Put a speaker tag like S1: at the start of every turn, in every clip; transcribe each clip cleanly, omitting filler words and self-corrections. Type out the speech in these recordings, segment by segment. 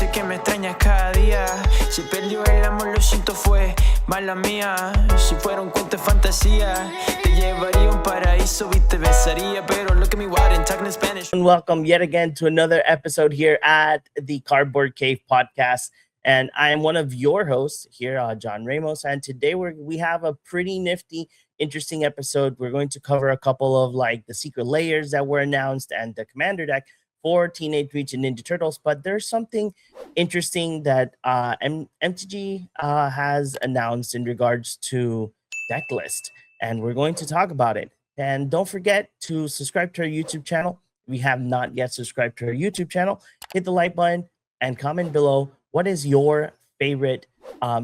S1: sé que me extrañas cada día. Si perdió el amor, lo siento, fue mala mía. Si fuera un cuento de fantasía, te llevaría a un paraíso y te besaría. Pero look at me, what in talking in Spanish.
S2: And welcome yet again to another episode here at the Cardboard Cave podcast. And I am one of your hosts here, John Ramos. And today we have a pretty nifty, interesting episode. We're going to cover a couple of like the secret layers that were announced and the commander deck for Teenage Mutant Ninja Turtles. But there's something interesting that MTG has announced in regards to deck list. And we're going to talk about it. And don't forget to subscribe to our YouTube channel. If you have not yet subscribed to our YouTube channel, hit the like button and comment below. What is your favorite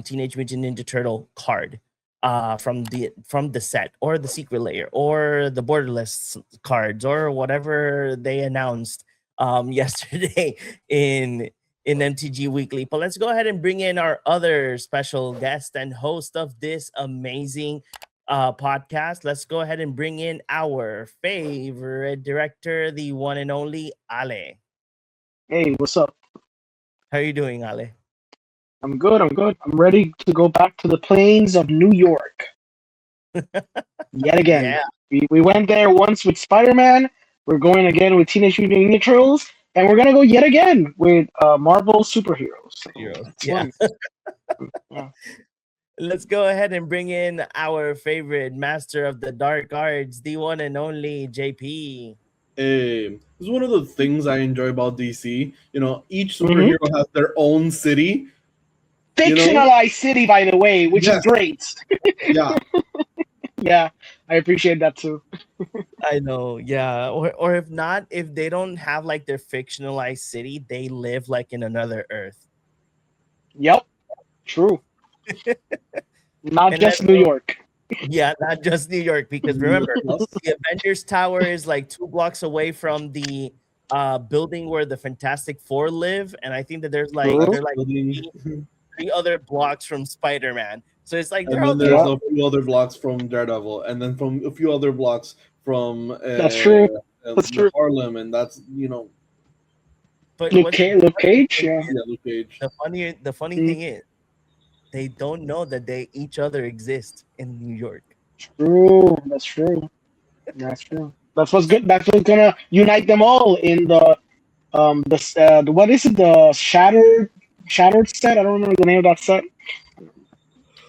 S2: Teenage Mutant Ninja Turtle card from the set, or the secret layer, or the borderless cards, or whatever they announced yesterday in MTG Weekly? But let's go ahead and bring in our other special guest and host of this amazing podcast. Let's go ahead and bring in our favorite director, the one and only Ale.
S3: Hey, what's up?
S2: How are you doing, Ale?
S3: I'm good. I'm ready to go back to the plains of New York. Yet again.
S2: Yeah.
S3: We went there once with Spider-Man. We're going again with Teenage Mutant Ninja Turtles. And we're going to go yet again with Marvel superheroes. So
S2: Yeah.
S3: Yeah.
S2: Let's go ahead and bring in our favorite master of the dark arts, the one and only JP.
S4: This is one of the things I enjoy about DC. You know, each superhero has their own city.
S3: Fictionalized city, by the way, which is great.
S4: Yeah.
S3: Yeah, I appreciate that too.
S2: I know, yeah. Or if not, if they don't have like their fictionalized city, they live like in another Earth.
S3: Yep, true. Not just New York.
S2: Yeah, not just New York, because remember, the Avengers Tower is like 2 blocks away from the building where the Fantastic Four live, and I think that there's like three other blocks from Spider-Man. So it's like
S4: and then there's a few other blocks from Daredevil, and then from a few other blocks from
S3: that's true. That's true.
S4: Harlem, and that's
S3: But Luke Cage,
S4: yeah, Luke Cage.
S2: The funny thing is, they don't know that each other exist in New York.
S3: True. That's true. That's true. That's what's good. That's what's gonna unite them all in the what is it? The shattered set. I don't remember the name of that set.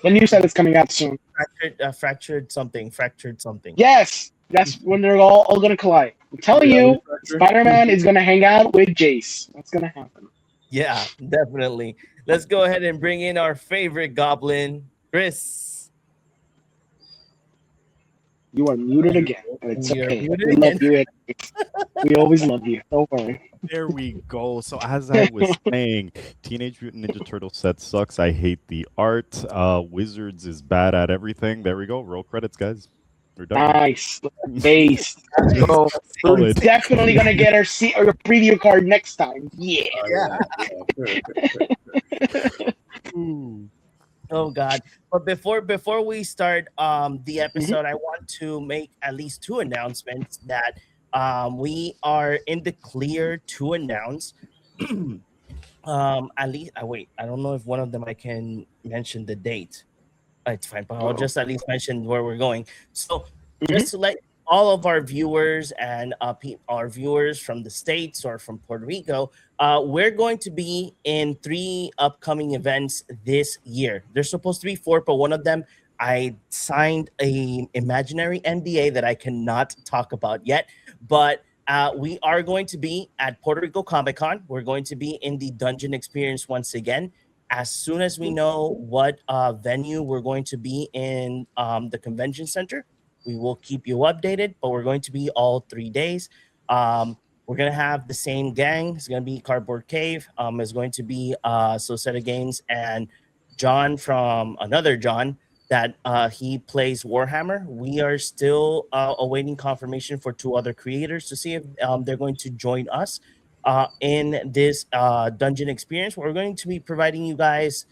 S3: The new set is coming out soon.
S2: Fractured something.
S3: Yes, that's when they're all gonna collide. I'm telling you, Spider-Man is gonna hang out with Jace. That's gonna happen.
S2: Yeah, definitely. Let's go ahead and bring in our favorite goblin, Chris.
S3: You are muted again. It's okay. We love you. We always love you. Don't worry.
S5: There we go. So as I was saying, Teenage Mutant Ninja Turtle set sucks. I hate the art. Wizards is bad at everything. There we go. Roll credits, guys. We're done.
S3: Nice. Base. We're definitely going to get our preview card next time. Yeah.
S2: Oh God. But before we start the episode, I want to make at least 2 announcements that we are in the clear to announce. At least I don't know if one of them I can mention the date. It's fine, but I'll just at least mention where we're going. So just to let all of our viewers and our viewers from the States or from Puerto Rico, we're going to be in 3 upcoming events this year. There's supposed to be 4, but one of them I signed a imaginary NDA that I cannot talk about yet. But we are going to be at Puerto Rico Comic Con. We're going to be in the Dungeon Experience once again. As soon as we know what venue we're going to be in the convention center, we will keep you updated. But we're going to be all 3 days. We're going to have the same gang. It's going to be Cardboard Cave. It's going to be Soseta Games and John from another John that he plays Warhammer. We are still awaiting confirmation for 2 other creators to see if they're going to join us in this dungeon experience. We're going to be providing you guys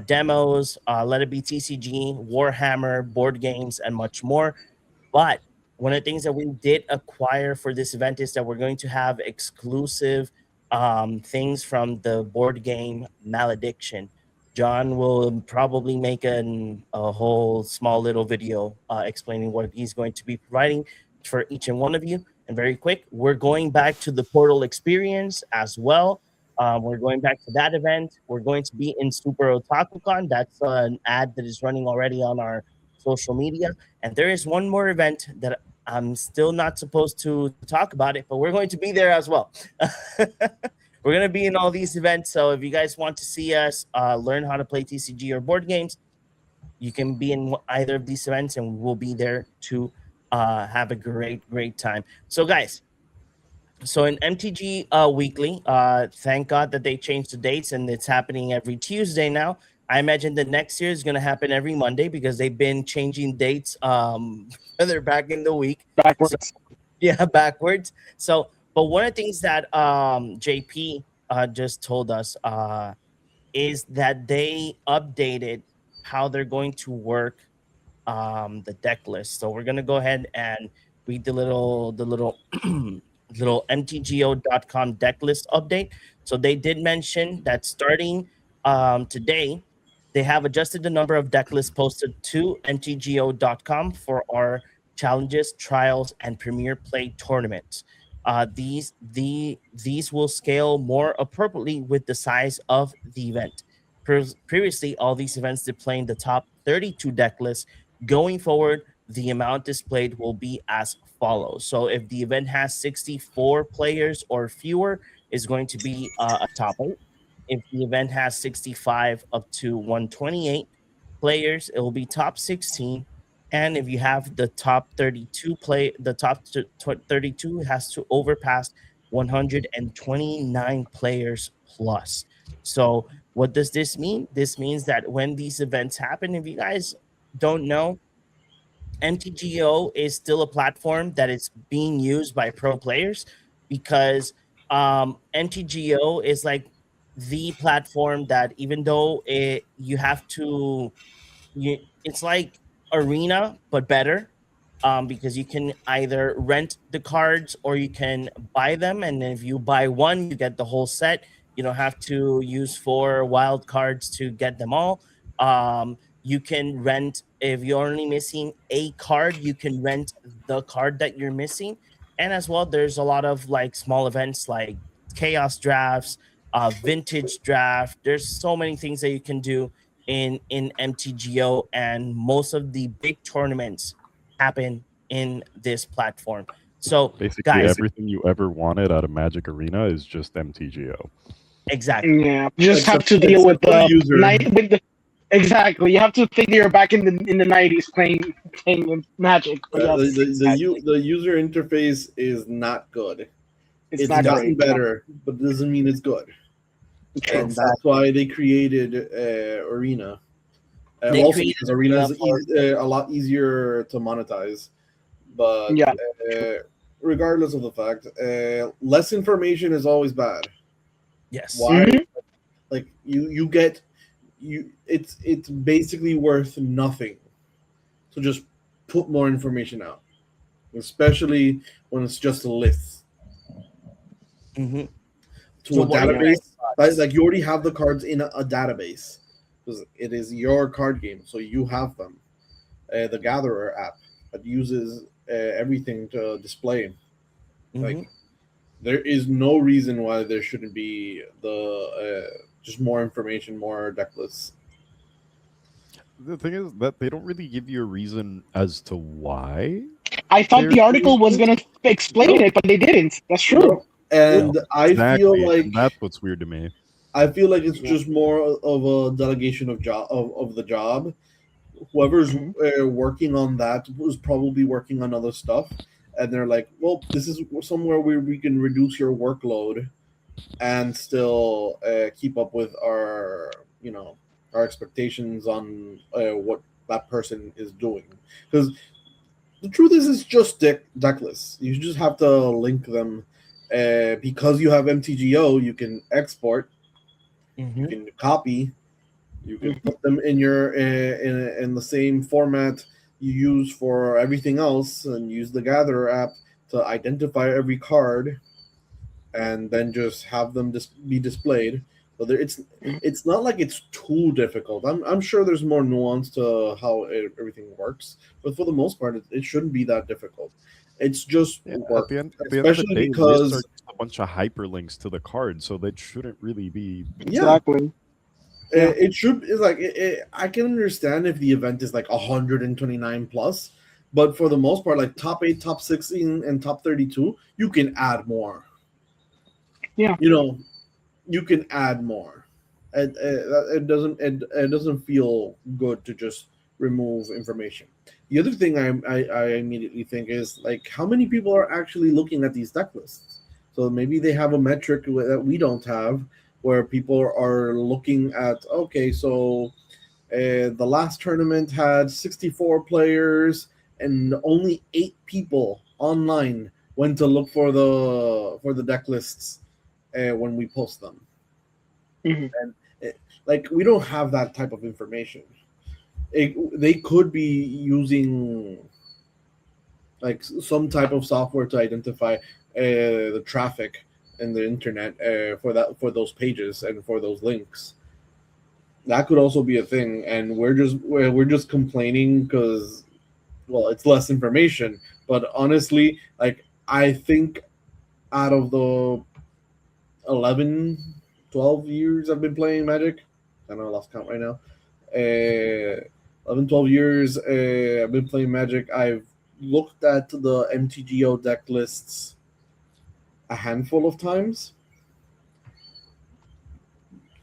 S2: demos, let it be TCG, Warhammer, board games, and much more. But one of the things that we did acquire for this event is that we're going to have exclusive things from the board game Malediction. John will probably make a whole small little video explaining what he's going to be providing for each and one of you. And very quick, we're going back to the Portal experience as well. We're going back to that event. We're going to be in Super OtakuCon. That's an ad that is running already on our social media. And there is one more event that I'm still not supposed to talk about it, but we're going to be there as well. We're going to be in all these events. So if you guys want to see us learn how to play TCG or board games, you can be in either of these events and we'll be there to have a great time. So guys, so in MTG Weekly, thank God that they changed the dates and it's happening every Tuesday now. I imagine the next year is going to happen every Monday because they've been changing dates further back in the week.
S3: Backwards.
S2: So, yeah, backwards. So, but one of the things that JP just told us is that they updated how they're going to work the deck list. So we're gonna go ahead and read the little little mtgo.com deck list update. So they did mention that starting today, they have adjusted the number of deck lists posted to mtgo.com for our challenges, trials, and premier play tournaments. These will scale more appropriately with the size of the event. Previously, all these events displaying the top 32 deck lists. Going forward, the amount displayed will be as follows. So if the event has 64 players or fewer, is going to be a top 8. If the event has 65 up to 128 players, it will be top 16. And if you have the top 32 the top 32 has to overpass 129 players plus. So what does this mean? This means that when these events happen, if you guys don't know, MTGO is still a platform that is being used by pro players because MTGO is like the platform that even though you have to it's like Arena but better, because you can either rent the cards or you can buy them, and if you buy one you get the whole set. You don't have to use 4 wild cards to get them all. You can rent, if you're only missing a card, you can rent the card that you're missing. And as well, there's a lot of like small events like chaos drafts, vintage draft. There's so many things that you can do in MTGO, and most of the big tournaments happen in this platform. So
S5: Basically,
S2: guys,
S5: everything you ever wanted out of Magic Arena is just MTGO.
S2: exactly.
S3: Yeah, you just have
S4: Except-
S3: to deal with
S4: except for
S3: the
S4: user.
S3: night. Exactly, you have to think that you're back in the 90s playing Magic. But yes, exactly.
S4: The user interface is not good. It's
S3: not
S4: gotten
S3: great,
S4: better, but it doesn't mean it's good.
S3: True.
S4: And that's why they created Arena.
S2: They
S4: Also,
S2: created
S4: because Arena is
S2: Arena
S4: a lot easier to monetize. But
S3: Yeah.
S4: regardless of the fact, less information is always bad.
S2: Yes.
S4: Why?
S3: Mhm.
S4: Like you get it's basically worth nothing. So just put more information out, especially when it's just a list.
S2: Mm-hmm.
S4: To
S2: So
S4: a
S2: what are your
S4: database,
S2: thoughts?
S4: like you already have the cards in a database because it is your card game, so you have them. The Gatherer app that uses everything to display. Like
S2: Mhm.
S4: there is no reason why there shouldn't be the just more information, more deck lists.
S5: The thing is that they don't really give you a reason as to why.
S3: I thought
S5: They're
S3: the article was
S5: doing
S3: gonna explain
S4: Nope.
S3: it, but they didn't. That's true.
S4: Nope. And I feel
S5: Exactly,
S4: like
S5: and that's what's weird to me.
S4: it's just more of a delegation of of the job. Whoever's working on that was probably working on other stuff, and they're like, "Well, this is somewhere where we can reduce your workload and still keep up with our our expectations on what that person is doing." Because the truth is, it's just deck lists. You just have to link them. Because you have MTGO, you can export, you can copy, you can put them in your in the same format you use for everything else, and use the Gatherer app to identify every card. and then just have them be displayed. So it's not like it's too difficult. I'm sure there's more nuance to how everything works, but for the most part, it shouldn't be that difficult. It's just
S5: Yeah,
S4: work,
S5: at the end of the
S4: especially
S5: day, lists are
S4: because
S5: just a bunch of hyperlinks to the card, so that shouldn't really be.
S4: yeah,
S3: Exactly. Yeah.
S4: it should. It's like I can understand if the event is like 129 plus, but for the most part, like top 8, top 16, and top 32, you can add more.
S3: Yeah.
S4: You know, you can add more. It doesn't feel good to just remove information. The other thing I immediately think is like how many people are actually looking at these deck lists. So maybe they have a metric that we don't have, where people are looking at. Okay, so the last tournament had 64 players, and only 8 people online went to look for the deck lists when we post them.
S3: Hmm.
S4: And like we don't have that type of information. They could be using like some type of software to identify the traffic in the internet for those pages and for those links. That could also be a thing, and we're just complaining because well, it's less information. But honestly, like I think out of the 11, 12 years I've been playing Magic. I know I lost count right now. 11, 12 years I've been playing Magic. I've looked at the MTGO deck lists a handful of times.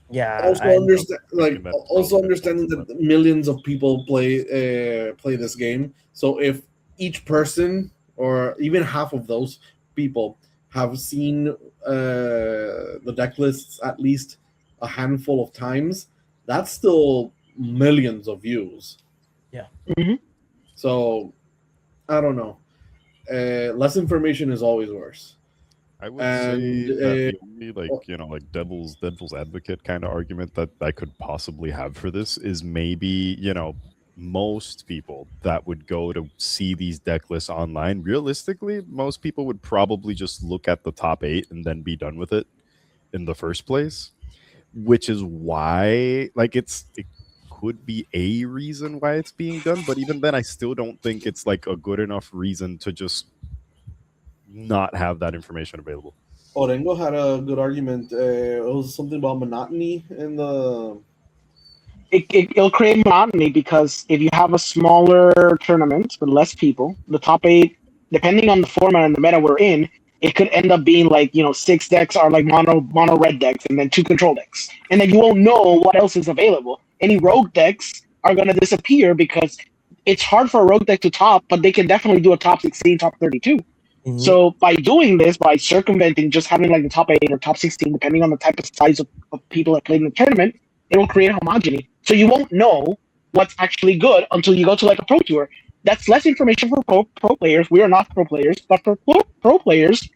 S2: Yeah,
S4: Also
S2: I know.
S4: like
S5: That
S4: also
S5: relevant
S4: understanding
S5: also,
S4: that millions of people play this game. So if each person or even half of those people have seen the deck lists at least a handful of times, that's still millions of views.
S2: Yeah.
S3: Hmm.
S4: So I don't know. Less information is always worse.
S5: I would
S4: And
S5: say that the only like devil's advocate kind of argument that I could possibly have for this is maybe most people that would go to see these deck lists online, realistically, most people would probably just look at the top 8 and then be done with it in the first place, which is why it could be a reason why it's being done, but even then I still don't think it's like a good enough reason to just not have that information available.
S4: Orengo had a good argument. It was something about monotony in the.
S3: It'll create monotony because if you have a smaller tournament with less people, the top 8, depending on the format and the meta we're in, it could end up being like 6 decks are like mono red decks, and then 2 control decks, and then you won't know what else is available. Any rogue decks are gonna disappear because it's hard for a rogue deck to top, but they can definitely do a top 16, top 32.
S2: Mhm.
S3: So by doing this, by circumventing just having like the top 8 or top 16, depending on the type of size of people that played in the tournament, it will create homogeny. So you won't know what's actually good until you go to like a pro tour. That's less information for pro players. We are not pro players, but for pro players,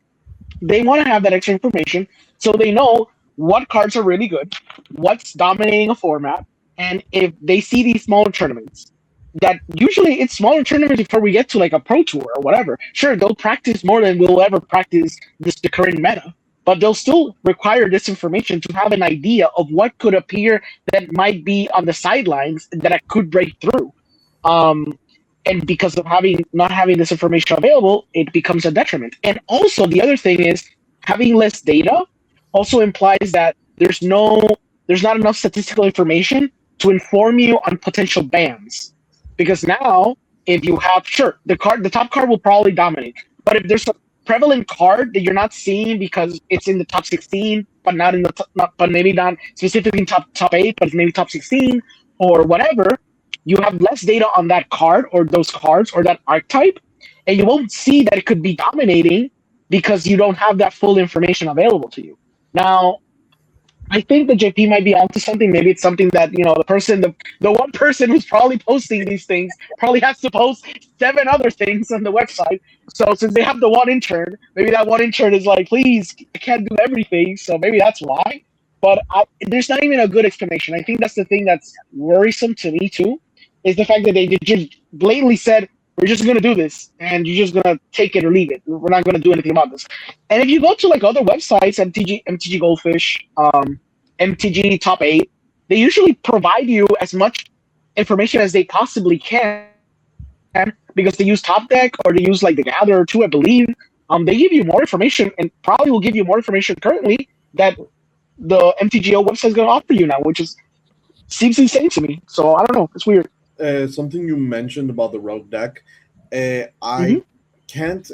S3: they want to have that extra information so they know what cards are really good, what's dominating a format, and if they see these smaller tournaments, that usually it's smaller tournaments before we get to like a pro tour or whatever. Sure, they'll practice more than we'll ever practice the current meta, but they'll still require this information to have an idea of what could appear that might be on the sidelines that I could break through. And because of not having this information available, it becomes a detriment. And also the other thing is having less data also implies that there's not enough statistical information to inform you on potential bans. Because now, if you have the top card will probably dominate. But if there's a prevalent card that you're not seeing because it's in the top 16, but not in but maybe not specifically in top 8, but it's maybe top 16 or whatever, you have less data on that card or those cards or that archetype, and you won't see that it could be dominating because you don't have that full information available to you. Now, I think the JP might be onto something. Maybe it's something that the one person who's probably posting these things probably has to post 7 other things on the website. So since they have the one intern, maybe that one intern is like, please, I can't do everything. So maybe that's why. But there's not even a good explanation. I think that's the thing that's worrisome to me too, is the fact that they just blatantly said we're just gonna do this, and you're just gonna take it or leave it. We're not gonna do anything about this. And if you go to like other websites, MTG Goldfish, MTG Top 8, they usually provide you as much information as they possibly can because they use Top Deck or they use like the Gather 2, I believe. They give you more information and probably will give you more information currently that the MTGO website is going to offer you now, which is seems insane to me. So I don't know. It's weird.
S4: Something you mentioned about the rogue deck, I
S3: Mhm.
S4: can't.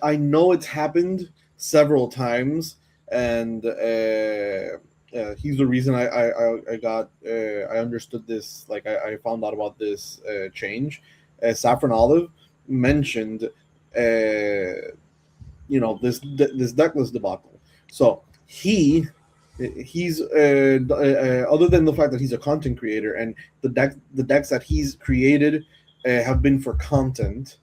S4: I know it's happened several times, and he's the reason I got I understood this. Like I found out about this change. Saffron Olive mentioned, this decklist debacle. So he's other than the fact that he's a content creator and the decks that he's created have been for content.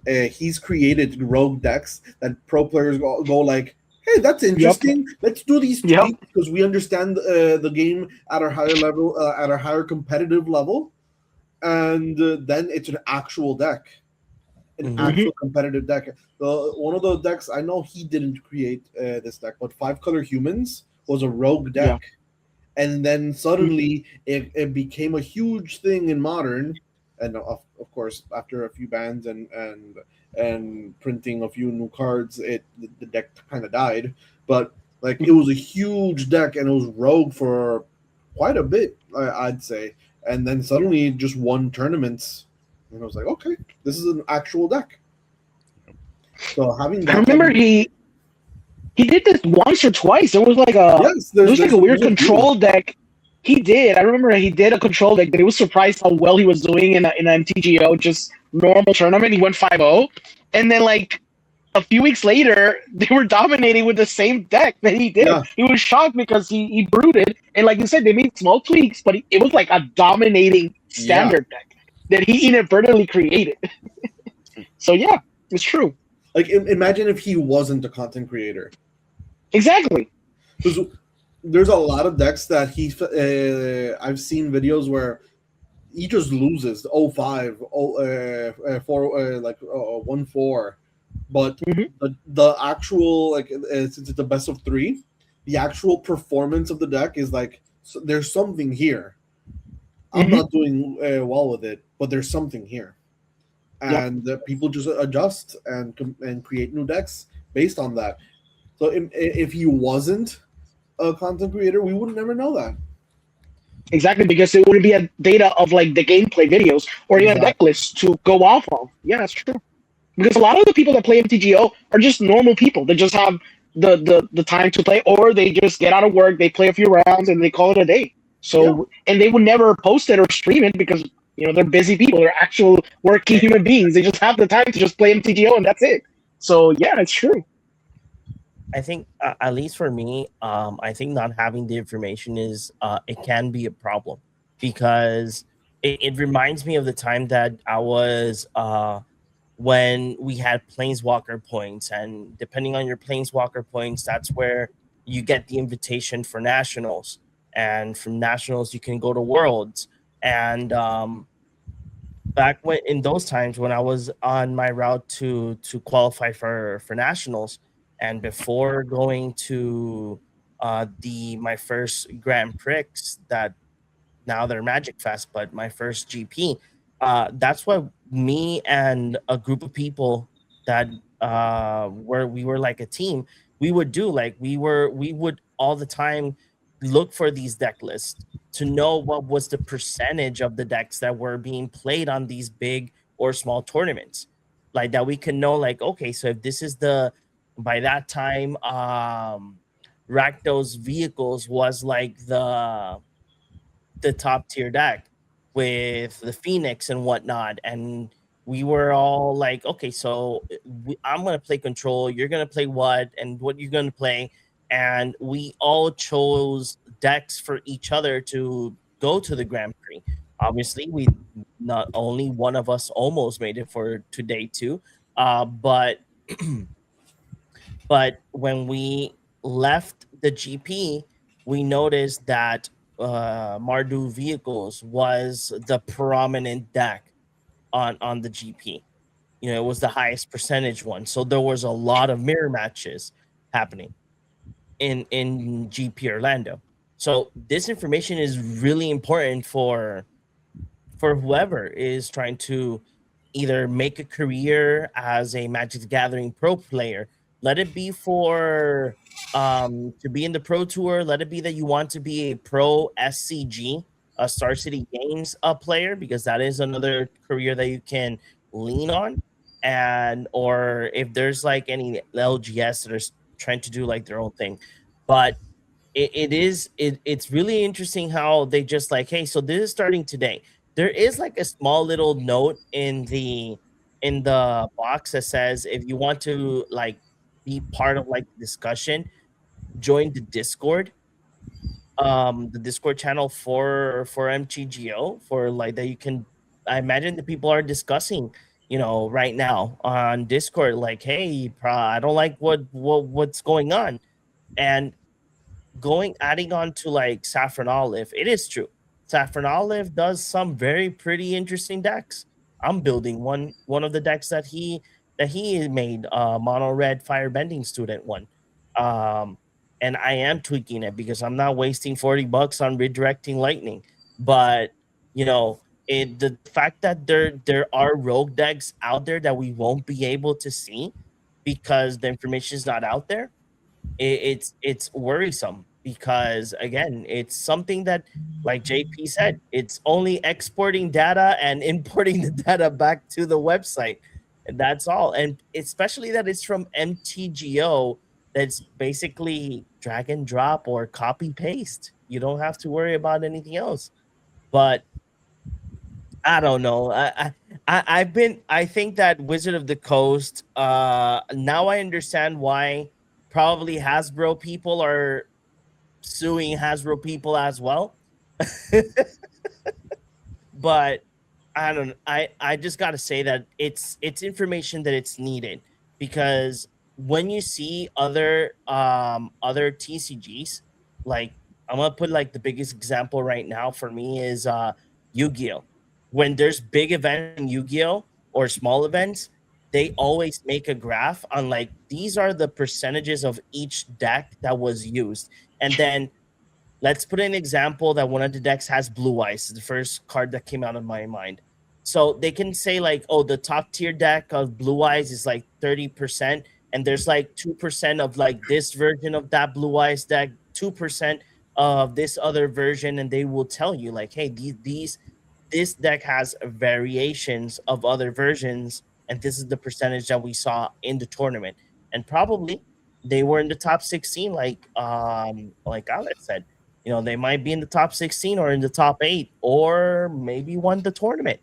S4: He's created rogue decks that pro players go like, hey, that's interesting. Let's do these tweaks because we understand the game at a higher level, at a higher competitive level, and then it's an actual deck, an actual competitive deck. One of the decks, I know he didn't create this deck, but 5-color humans was a rogue deck, and then suddenly it became a huge thing in modern, and of course after a few bans and printing a few new cards, the deck kind of died. But like it was a huge deck and it was rogue for quite a bit, I'd say, and then suddenly it just won tournaments, and I was like, okay, this is an actual deck. So having that,
S3: I remember he did this once or twice. There was like a weird control deck. He did. I remember he did a control deck that he was surprised how well he was doing in an MTGO, just normal tournament. He went 5-0. And then like a few weeks later, they were dominating with the same deck that he did. Yeah. He was shocked because he brooded. And like you said, they made small tweaks, but it was like a dominating standard deck that he inadvertently created. So yeah, it's true.
S4: Like imagine if he wasn't a content creator.
S3: Exactly.
S4: There's a lot of decks that I've seen videos where he just loses 0-5, 4, 1-4, but the actual, like, since it's the best of 3, the actual performance of the deck is like, so there's something here. I'm not doing well with it, but there's something here, and people just adjust and create new decks based on that. So if he wasn't a content creator, we would never know that.
S3: Exactly, because it wouldn't be a data of like the gameplay videos or even a deck list to go off of. Yeah, that's true. Because a lot of the people that play MTGO are just normal people. They just have the time to play, or they just get out of work, they play a few rounds, and they call it a day. So and they would never post it or stream it because they're busy people. They're actual working human beings. They just have the time to just play MTGO, and that's it. So yeah, it's true.
S2: I think, at least for me, I think not having the information is it can be a problem, because it reminds me of the time that I was when we had Planeswalker points, and depending on your Planeswalker points, that's where you get the invitation for Nationals, and from Nationals you can go to Worlds. And back in those times when I was on my route to qualify for Nationals, and before going to my first Grand Prix, that now they're Magic Fest, but my first GP, that's what me and a group of people that we were like a team, we would do. Like we would all the time look for these deck lists to know what was the percentage of the decks that were being played on these big or small tournaments, like that we can know, like, okay, so if this is by that time, Rakdos Vehicles was like the top tier deck with the Phoenix and whatnot, and we were all like, okay, so I'm gonna play Control, you're gonna play what, and what you're gonna play, and we all chose decks for each other to go to the Grand Prix. Obviously, we not only one of us almost made it to day 2, but but when we left the GP, we noticed that Mardu Vehicles was the prominent deck on the GP. it was the highest percentage one. So there was a lot of mirror matches happening in GP Orlando. So this information is really important for whoever is trying to either make a career as a Magic the Gathering pro player. Let it be for to be in the pro tour. Let it be that you want to be a pro SCG, a Star City Games player, because that is another career that you can lean on. And or if there's like any LGS that are trying to do like their own thing, but it's really interesting how they just like, hey, so this is starting today. There is like a small little note in the box that says if you want to like be part of like the discussion, join the Discord channel for MTGO, for like that you can. I imagine the people are discussing, right now on Discord, like, hey, I don't like what's going on. And adding on to like Saffron Olive, it is true. Saffron Olive does some very pretty interesting decks. I'm building one of the decks that he made, mono red firebending student one. Um and I am tweaking it because I'm not wasting $40 on redirecting lightning. But the fact that there are rogue decks out there that we won't be able to see because the information is not out there, it's worrisome, because again, it's something that, like JP said, it's only exporting data and importing the data back to the website, and that's all. And especially that it's from MTGO, that's basically drag and drop or copy paste. You don't have to worry about anything else. But I don't know. I think that Wizard of the Coast. Now I understand why probably Hasbro people are suing Hasbro people as well. But I don't. I just got to say that it's information that it's needed, because when you see other TCGs, like, I'm gonna put like the biggest example right now for me is Yu-Gi-Oh. When there's big events in Yu-Gi-Oh or small events, they always make a graph on like, these are the percentages of each deck that was used. And then let's put an example that one of the decks has Blue Eyes, the first card that came out of my mind. So they can say like, oh, the top tier deck of Blue Eyes is like 30%, and there's like 2% of like this version of that Blue Eyes deck, 2% of this other version, and they will tell you like, hey, this deck has variations of other versions, and this is the percentage that we saw in the tournament. And probably they were in the top 16, like Alex said. They might be in the top 16 or in the top 8, or maybe won the tournament.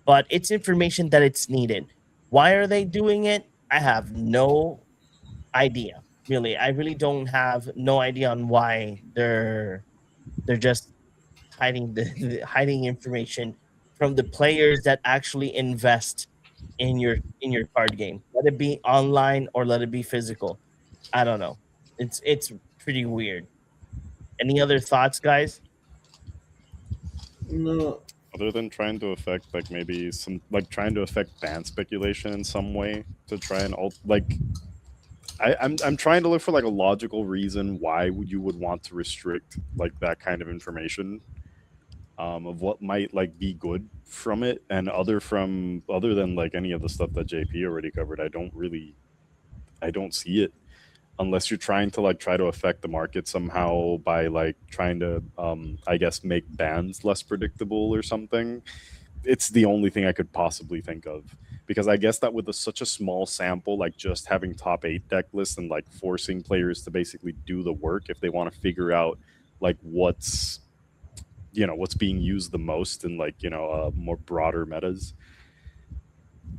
S2: But it's information that it's needed. Why are they doing it? I have no idea. Really, I really don't have no idea on why they're just hiding information from the players that actually invest in your card game. Let it be online or let it be physical. I don't know. It's pretty weird. Any other thoughts, guys?
S4: No,
S5: Other than trying to affect like maybe some like trying to affect ban speculation in some way to try and I'm trying to look for like a logical reason why you would want to restrict like that kind of information, of what might like be good from it, and other than like any of the stuff that JP already covered. I don't see it, unless you're trying to like try to affect the market somehow by like trying to I guess make bans less predictable or something. It's the only thing I could possibly think of, because I guess that with such a small sample, like just having top 8 deck lists and like forcing players to basically do the work if they want to figure out like what's being used the most in like more broader metas.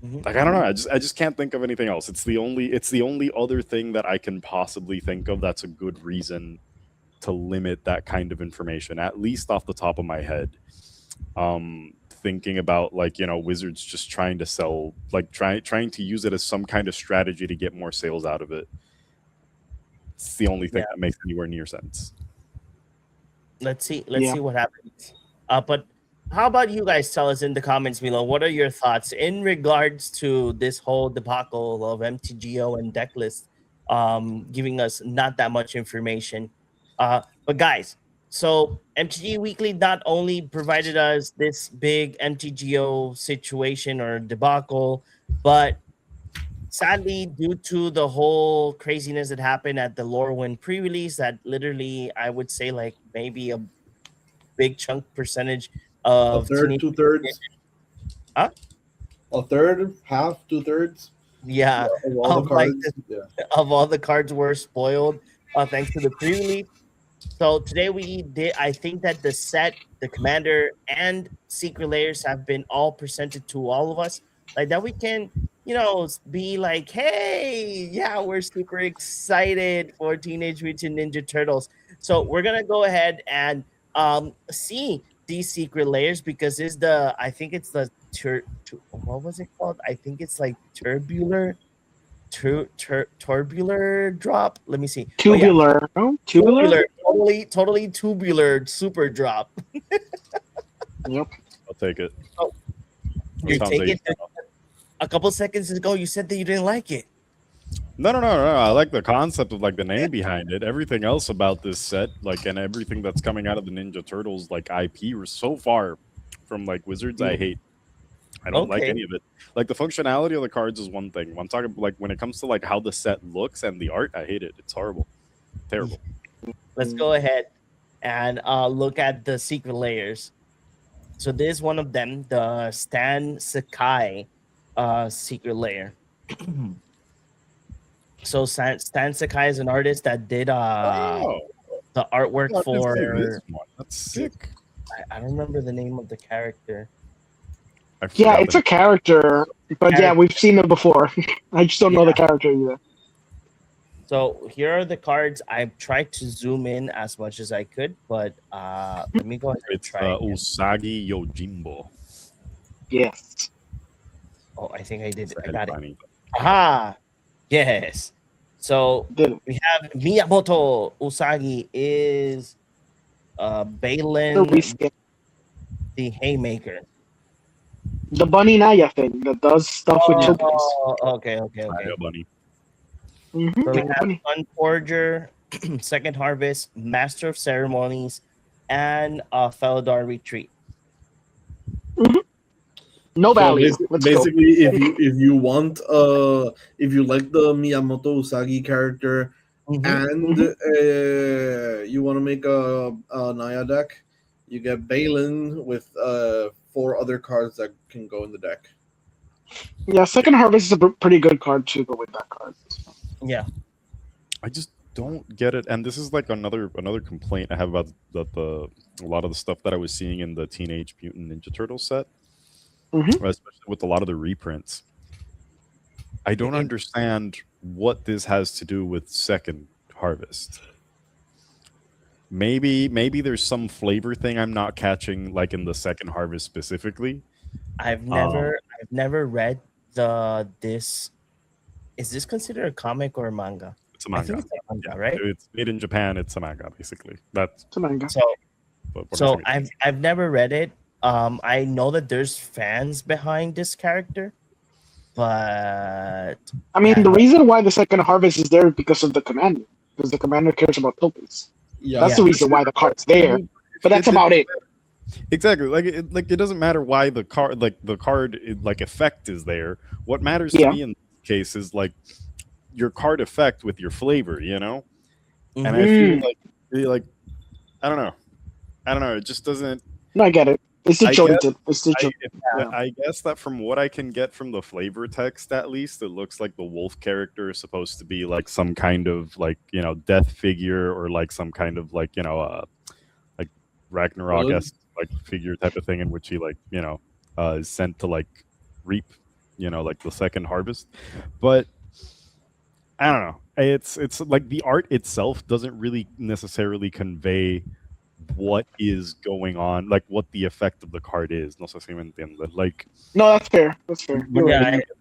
S5: Like, I don't know. I just can't think of anything else. It's the only other thing that I can possibly think of that's a good reason to limit that kind of information, at least off the top of my head. Thinking about like, Wizards just trying to sell, like trying to use it as some kind of strategy to get more sales out of it. It's the only thing that makes anywhere near sense.
S2: Let's see
S3: Yeah.
S2: what happens. But how about you guys tell us in the comments below? What are your thoughts in regards to this whole debacle of MTGO and decklist, giving us not that much information? But guys, so MTG Weekly not only provided us this big MTGO situation or debacle, but sadly, due to the whole craziness that happened at the Lorwyn pre-release, that literally I would say like maybe a big chunk percentage
S4: A
S2: of
S4: third,
S2: teenage,
S4: 2/3.
S2: huh?
S4: A third, half, 2/3
S2: Yeah,
S4: of all the
S2: of like
S4: cards. Yeah.
S2: of all the cards were spoiled thanks to the pre-release. So today we did. I think that the set, the commander, and secret layers have been all presented to all of us, like that we can, be like, hey, yeah, we're super excited for Teenage Mutant Ninja Turtles. So we're gonna go ahead and see these secret layers because I think it's the what was it called? I think it's like turbular drop. Let me see. Oh yeah,
S3: Tubular. No? Tubular?
S2: totally tubular super drop.
S3: Yep.
S5: I'll take it.
S2: Oh,
S5: That
S2: you
S5: sounds
S2: take
S5: easy.
S2: it. A couple seconds ago, you said that you didn't like it.
S5: No. I like the concept of like the name behind it. Everything else about this set, like, and everything that's coming out of the Ninja Turtles, like IP, were so far from like Wizards. I hate. I don't like
S2: Okay.
S5: any of it. Like the functionality of the cards is one thing. I'm talking like when it comes to like how the set looks and the art, I hate it. It's horrible, terrible.
S2: Let's go ahead and look at the secret layers. So this is one of them, the Stan Sakai secret layer. So Stan Sakai is an artist that did
S5: Oh,
S2: the artwork
S5: I didn't see
S2: for.
S5: this one. That's sick.
S2: I don't remember the name of the character.
S5: I
S3: Yeah,
S5: forgot
S3: it's
S5: the
S3: a character, but yeah, we've seen it before. I just don't know the character either.
S2: So here are the cards. I've tried to zoom in as much as I could, but let me go ahead and
S5: It's
S2: try. Again.
S5: Usagi Yojimbo.
S3: Yes.
S2: Oh, I think I did.
S5: It's a
S2: I got it.
S5: headlining.
S2: Aha! Yes. So
S3: Did it.
S2: we have Miyamoto Usagi is Balin
S3: The reskin.
S2: the Haymaker.
S3: The Bunny Naya thing that does stuff with children.
S2: Oh, okay.
S5: Fire Bunny.
S3: Mm-hmm.
S2: So we have Sun Forger, Second Harvest, Master of Ceremonies, and Felidar Retreat.
S3: No value. Let's go.
S4: Basically, if you want if you like the Miyamoto Usagi character and you want to make a Naya deck, you get Balin with 4 other cards that can go in the deck.
S3: Yeah, Second Harvest is a pretty good card to go with that card.
S2: Yeah.
S5: I just don't get it, and this is like another complaint I have about a lot of the stuff that I was seeing in the Teenage Mutant Ninja Turtles set, especially with a lot of the reprints. I don't understand what this has to do with Second Harvest. Maybe there's some flavor thing I'm not catching, like in the Second Harvest specifically.
S2: I've never read this. Is this considered a comic or a manga?
S5: It's a manga.
S2: I think it's a manga, right?
S5: It's made in Japan. It's a manga, basically. That's
S3: It's a manga.
S2: So I've never read it. I know that there's fans behind this character, but
S3: I mean, the reason why the Second Harvest is there is because of the commander. Because the commander cares about tokens.
S4: Yeah,
S3: That's the reason why the card's there. But that's about it.
S5: Exactly. It doesn't matter why the card effect is there. What matters to me in this case is like your card effect with your flavor, you know? And I feel like I don't know. It just doesn't.
S3: No, I get it. It's disjointed.
S5: I guess that from what I can get from the flavor text, at least, it looks like the wolf character is supposed to be like some kind of like, death figure or like some kind of like, like Ragnarok-esque like figure type of thing in which he like, is sent to like reap, like the second harvest. But I don't know. It's like the art itself doesn't really necessarily convey what is going on, like what the effect of the card is. No sé si me entiende. Like,
S3: no, that's fair. That's fair.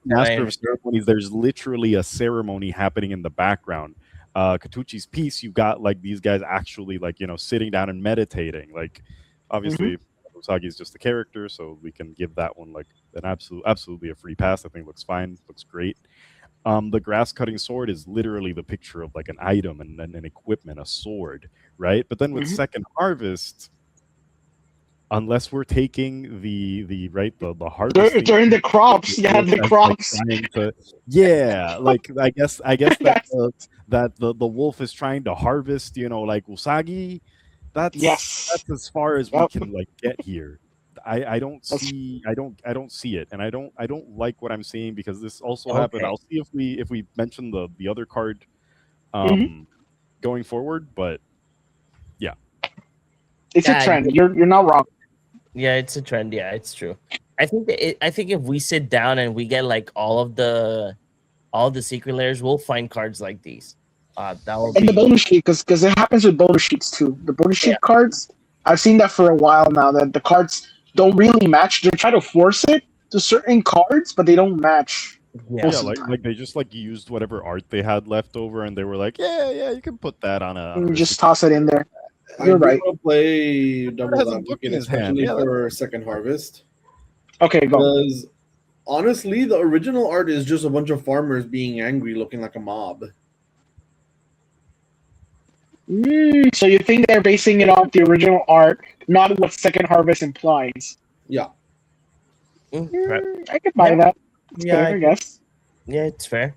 S5: Master of Ceremonies, there's literally a ceremony happening in the background. Katuchi's piece, you got like these guys actually like sitting down and meditating. Like, obviously, Usagi is just a character, so we can give that one like an absolutely a free pass. I think it looks fine, looks great. The grass cutting sword is literally the picture of like an item and an equipment, a sword, right? But then with Second Harvest, unless we're taking the harvesting,
S3: During the crops, the crops.
S5: Like I guess that the wolf is trying to harvest, like Usagi. That's as far as we can like get here. I don't see it, and I don't like what I'm seeing, because this also happened. I'll see if we mention the other card going forward, but yeah,
S3: it's a trend. You're not wrong.
S2: Yeah, it's a trend. Yeah, it's true. I think if we sit down and we get like all the secret layers, we'll find cards like these. That will
S3: and the bonus sheet, because it happens with bonus sheets too. The bonus sheet cards, I've seen that for a while now, that the cards don't really match. They try to force it to certain cards, but they don't match.
S5: Yeah, like they just like used whatever art they had left over, and they were like, yeah, you can put that on a.
S3: You just toss it in there. You're right.
S4: I play Double Advocate, especially for Second Harvest.
S3: Okay, go.
S4: Because honestly, the original art is just a bunch of farmers being angry, looking like a mob.
S3: So you think they're basing it off the original art, not what Second Harvest implies?
S4: Yeah.
S3: I could buy that. It's fair, I guess.
S2: Yeah, it's fair.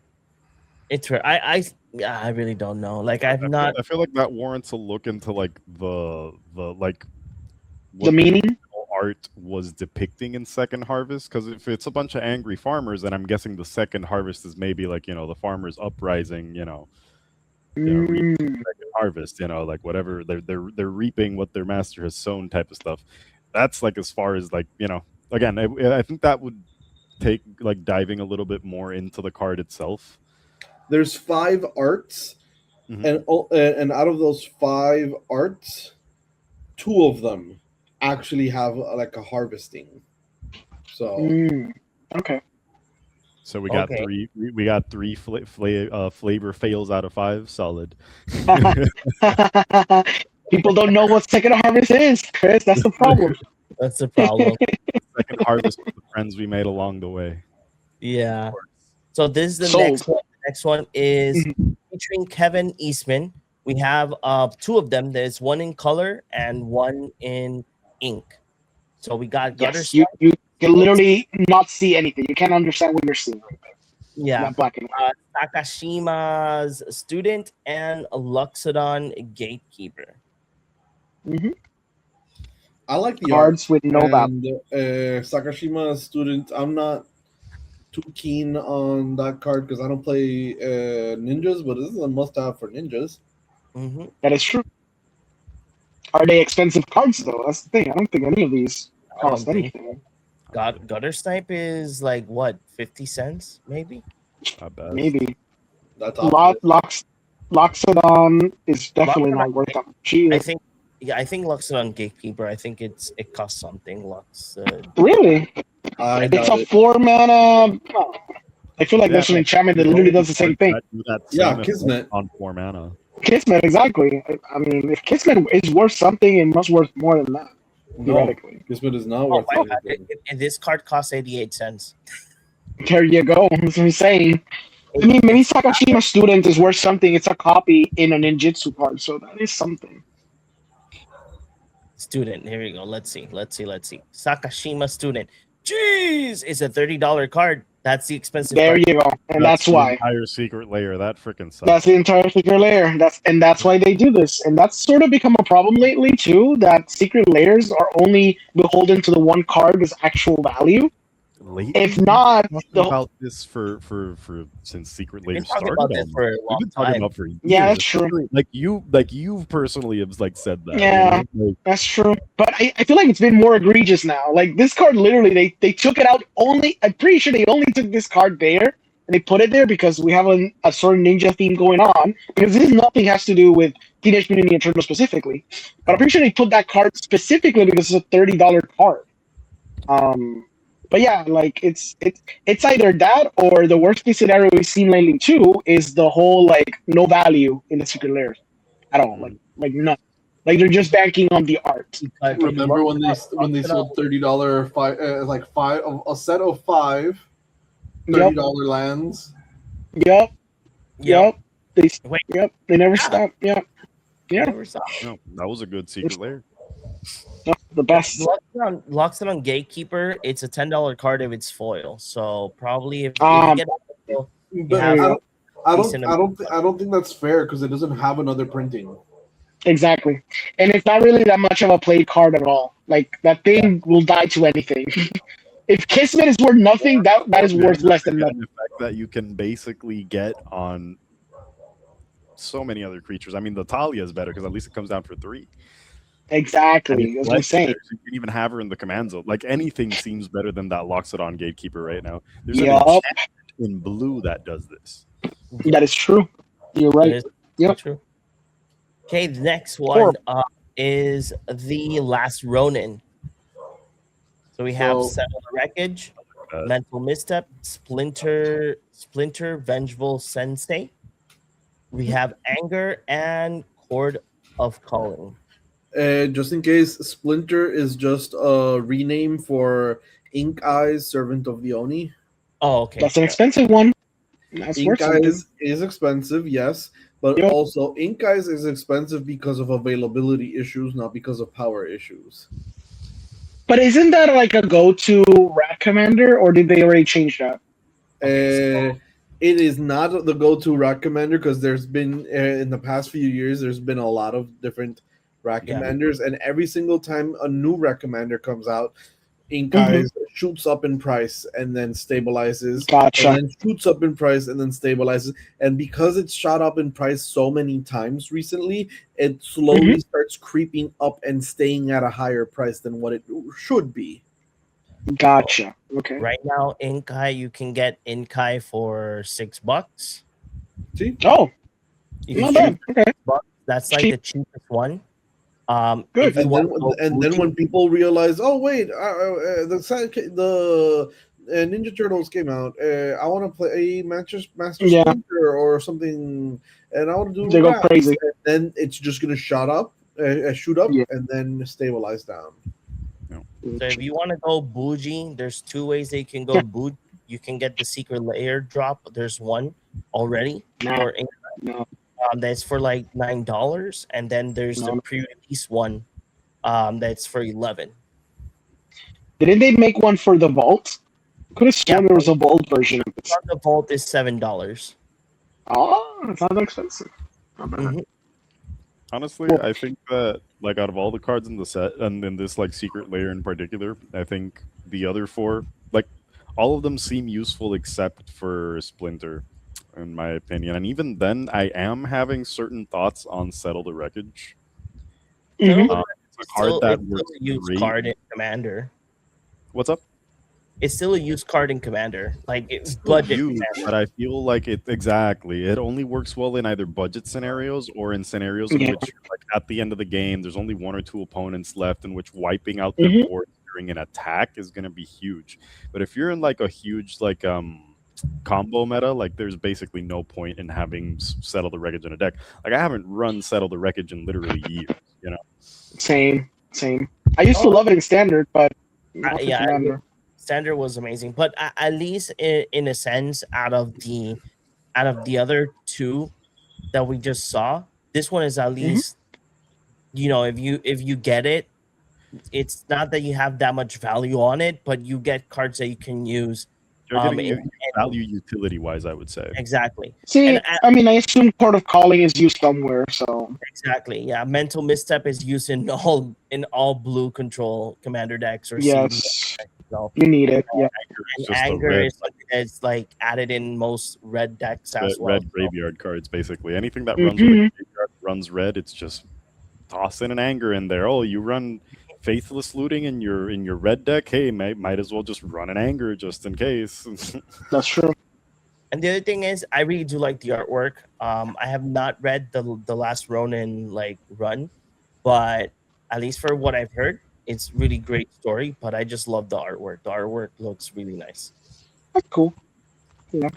S2: It's fair. I really don't know. Like I
S5: feel like that warrants a look into like the
S3: meaning
S5: art was depicting in Second Harvest, because if it's a bunch of angry farmers, then I'm guessing the Second Harvest is maybe like the farmers uprising, Second Harvest, like whatever they're reaping what their master has sown type of stuff. That's like as far as like again, I think that would take like diving a little bit more into the card itself.
S4: There's 5 arts, and out of those 5 arts, 2 of them actually have like a harvesting. So
S3: okay.
S5: So we got three. We got 3 flavor fails out of 5. Solid.
S3: People don't know what Second Harvest is, Chris. That's the problem.
S2: That's the problem.
S5: Second Harvest with the friends we made along the way.
S2: Yeah. So this is the next one. The next one is featuring Kevin Eastman. We have 2 of them. There's one in color and one in ink. So we got gutter.
S3: You can literally not see anything. You can't understand what you're seeing right there.
S2: Yeah.
S3: Black and white.
S2: Takashima's Student and Luxodon Gatekeeper.
S4: I like the
S3: cards with no value.
S4: Sakashima Student, I'm not too keen on that card because I don't play ninjas, but this is a must-have for ninjas.
S3: That is true. Are they expensive cards though? That's the thing. I don't think any of these cost anything.
S2: Gutter Snipe is like what, 50 cents maybe?
S5: Not bad.
S3: Maybe.
S4: That's
S3: Loxodon is definitely not worth it.
S2: I think Luxodon Gatekeeper. I think it costs something.
S3: Really? It's a 4-mana. I feel like there's an enchantment that literally does the same thing.
S4: Kismet
S5: on 4 mana.
S3: Kismet, exactly. I mean, if Kismet is worth something, it must worth more than that. Theoretically,
S4: Kismet is not worth
S2: anything. And this card costs 88 cents.
S3: There you go. That's what I'm saying. I mean, maybe Sakashima Student is worth something. It's a copy in a ninjutsu card, so that is something.
S2: Student. Here we go. Let's see. Sakashima Student. Jeez, it's a $30 card. That's the expensive.
S3: There you go, and that's why.
S5: Entire secret layer. That freaking sucks.
S3: That's the entire secret layer. That's why they do this, and that's sort of become a problem lately too. That secret layers are only beholden to the one card's actual value. If not,
S5: about this for since Secret Layer started. We've been talking about for years.
S3: Yeah, that's true.
S5: Like you personally have like said that.
S3: Yeah, that's true. But I feel like it's been more egregious now. Like this card, literally, they took it out only. I'm pretty sure they only took this card there and they put it there because we have a sort of ninja theme going on. Because this nothing has to do with Teenage Mutant Ninja Turtles specifically. But I'm pretty sure they put that card specifically because it's a $30 card. But yeah, like it's either that or the worst case scenario we've seen lately too is the whole like no value in the secret layers at all, like none. Like they're just banking on the art.
S4: Remember when they sold $30 a set of five $30 lands?
S3: Yep. They
S2: Wait.
S3: They never stop. Yeah.
S2: Never saw.
S5: No, that was a good secret layer.
S3: The best.
S2: Locks it on Gatekeeper. It's a $10 card if it's foil. So probably if you get a foil,
S4: But I don't think that's fair because it doesn't have another printing.
S3: Exactly. And it's not really that much of a played card at all. Like that thing will die to anything. If Kismet is worth nothing, that is worth less than nothing.
S5: The fact that you can basically get on so many other creatures. I mean, the Talia is better because at least it comes down for 3.
S3: Exactly. That's what I'm saying.
S5: You can even have her in the command zone. Like anything seems better than that locks it on Gatekeeper right now. There's an enchantment in blue that does this.
S3: That is true. You're right.
S2: Yep. True. Okay, the next one is the Last Ronin. So we have Settle the Wreckage, Mental Misstep, Splinter, Vengeful Sensei. We have Anger and Chord of Calling.
S4: Just in case, Splinter is just a rename for Ink Eyes, Servant of the Oni.
S2: Oh, okay.
S3: That's an expensive one.
S4: Ink Eyes is expensive, yes. But also, Ink Eyes is expensive because of availability issues, not because of power issues.
S3: But isn't that like a go-to Rat Commander, or did they already change that?
S4: It is not the go-to Rat Commander because there's been, in the past few years, there's been a lot of different Rat Commanders, and every single time a new Rat Commander comes out, Ink Eyes shoots up in price and then stabilizes.
S3: Gotcha.
S4: And then shoots up in price and then stabilizes. And because it's shot up in price so many times recently, it slowly starts creeping up and staying at a higher price than what it should be.
S3: Gotcha. Okay.
S2: Right now, Inkai, you can get Inkai for $6.
S4: See?
S3: Oh, not bad. Okay.
S2: That's like the cheapest one.
S3: Good.
S4: And then when people realize, oh wait, the Ninja Turtles came out. I want to play a Master Splinter or something, and I want to do.
S3: They go crazy.
S4: And then it's just gonna shoot up, and then stabilize down.
S2: So if you want to go bougie, there's 2 ways that you can go bougie. You can get the secret layer drop. There's one already. That's for like $9, and then there's the pre-release one that's for $11.
S3: Didn't they make one for the Vault? Could have sworn there was a Vault version of this.
S2: The Vault is $7.
S3: Oh, it's not that expensive. Not bad.
S5: Honestly, I think that like out of all the cards in the set, and in this like secret layer in particular, I think the other 4, like all of them seem useful except for Splinter, in my opinion. And even then, I am having certain thoughts on Settle the Wreckage.
S2: It's
S5: a card that
S2: works a used card in Commander.
S5: What's up?
S2: It's still a used card in Commander. Like it's budget,
S5: but I feel like it only works well in either budget scenarios or in scenarios in which, like at the end of the game, there's only 1 or 2 opponents left, in which wiping out their board during an attack is going to be huge. But if you're in like a huge like combo meta, like there's basically no point in having Settle the Wreckage in a deck. Like I haven't run Settle the Wreckage in literally years, you know.
S3: Same. I used to love it in Standard, but
S2: Standard was amazing. But at least in a sense, out of the other 2 that we just saw, this one is at least, you know, if you get it, it's not that you have that much value on it, but you get cards that you can use.
S5: You're getting value utility-wise, I would say.
S2: Exactly.
S3: See, I assume Chord of Calling is used somewhere, so
S2: exactly. Yeah, Mental Misstep is used in all blue control Commander decks or
S3: yes, you need it. Yeah,
S2: and Anger is something that's like added in most red decks as well.
S5: Red graveyard cards, basically. Anything that runs with a graveyard runs red. It's just toss in an Anger in there. Oh, you run Faithless Looting in your red deck. Hey, might as well just run an Anger just in case.
S3: That's true.
S2: And the other thing is, I really do like the artwork. I have not read the Last Ronin like run, but at least for what I've heard, it's really great story. But I just love the artwork. The artwork looks really nice.
S3: That's cool. Yeah.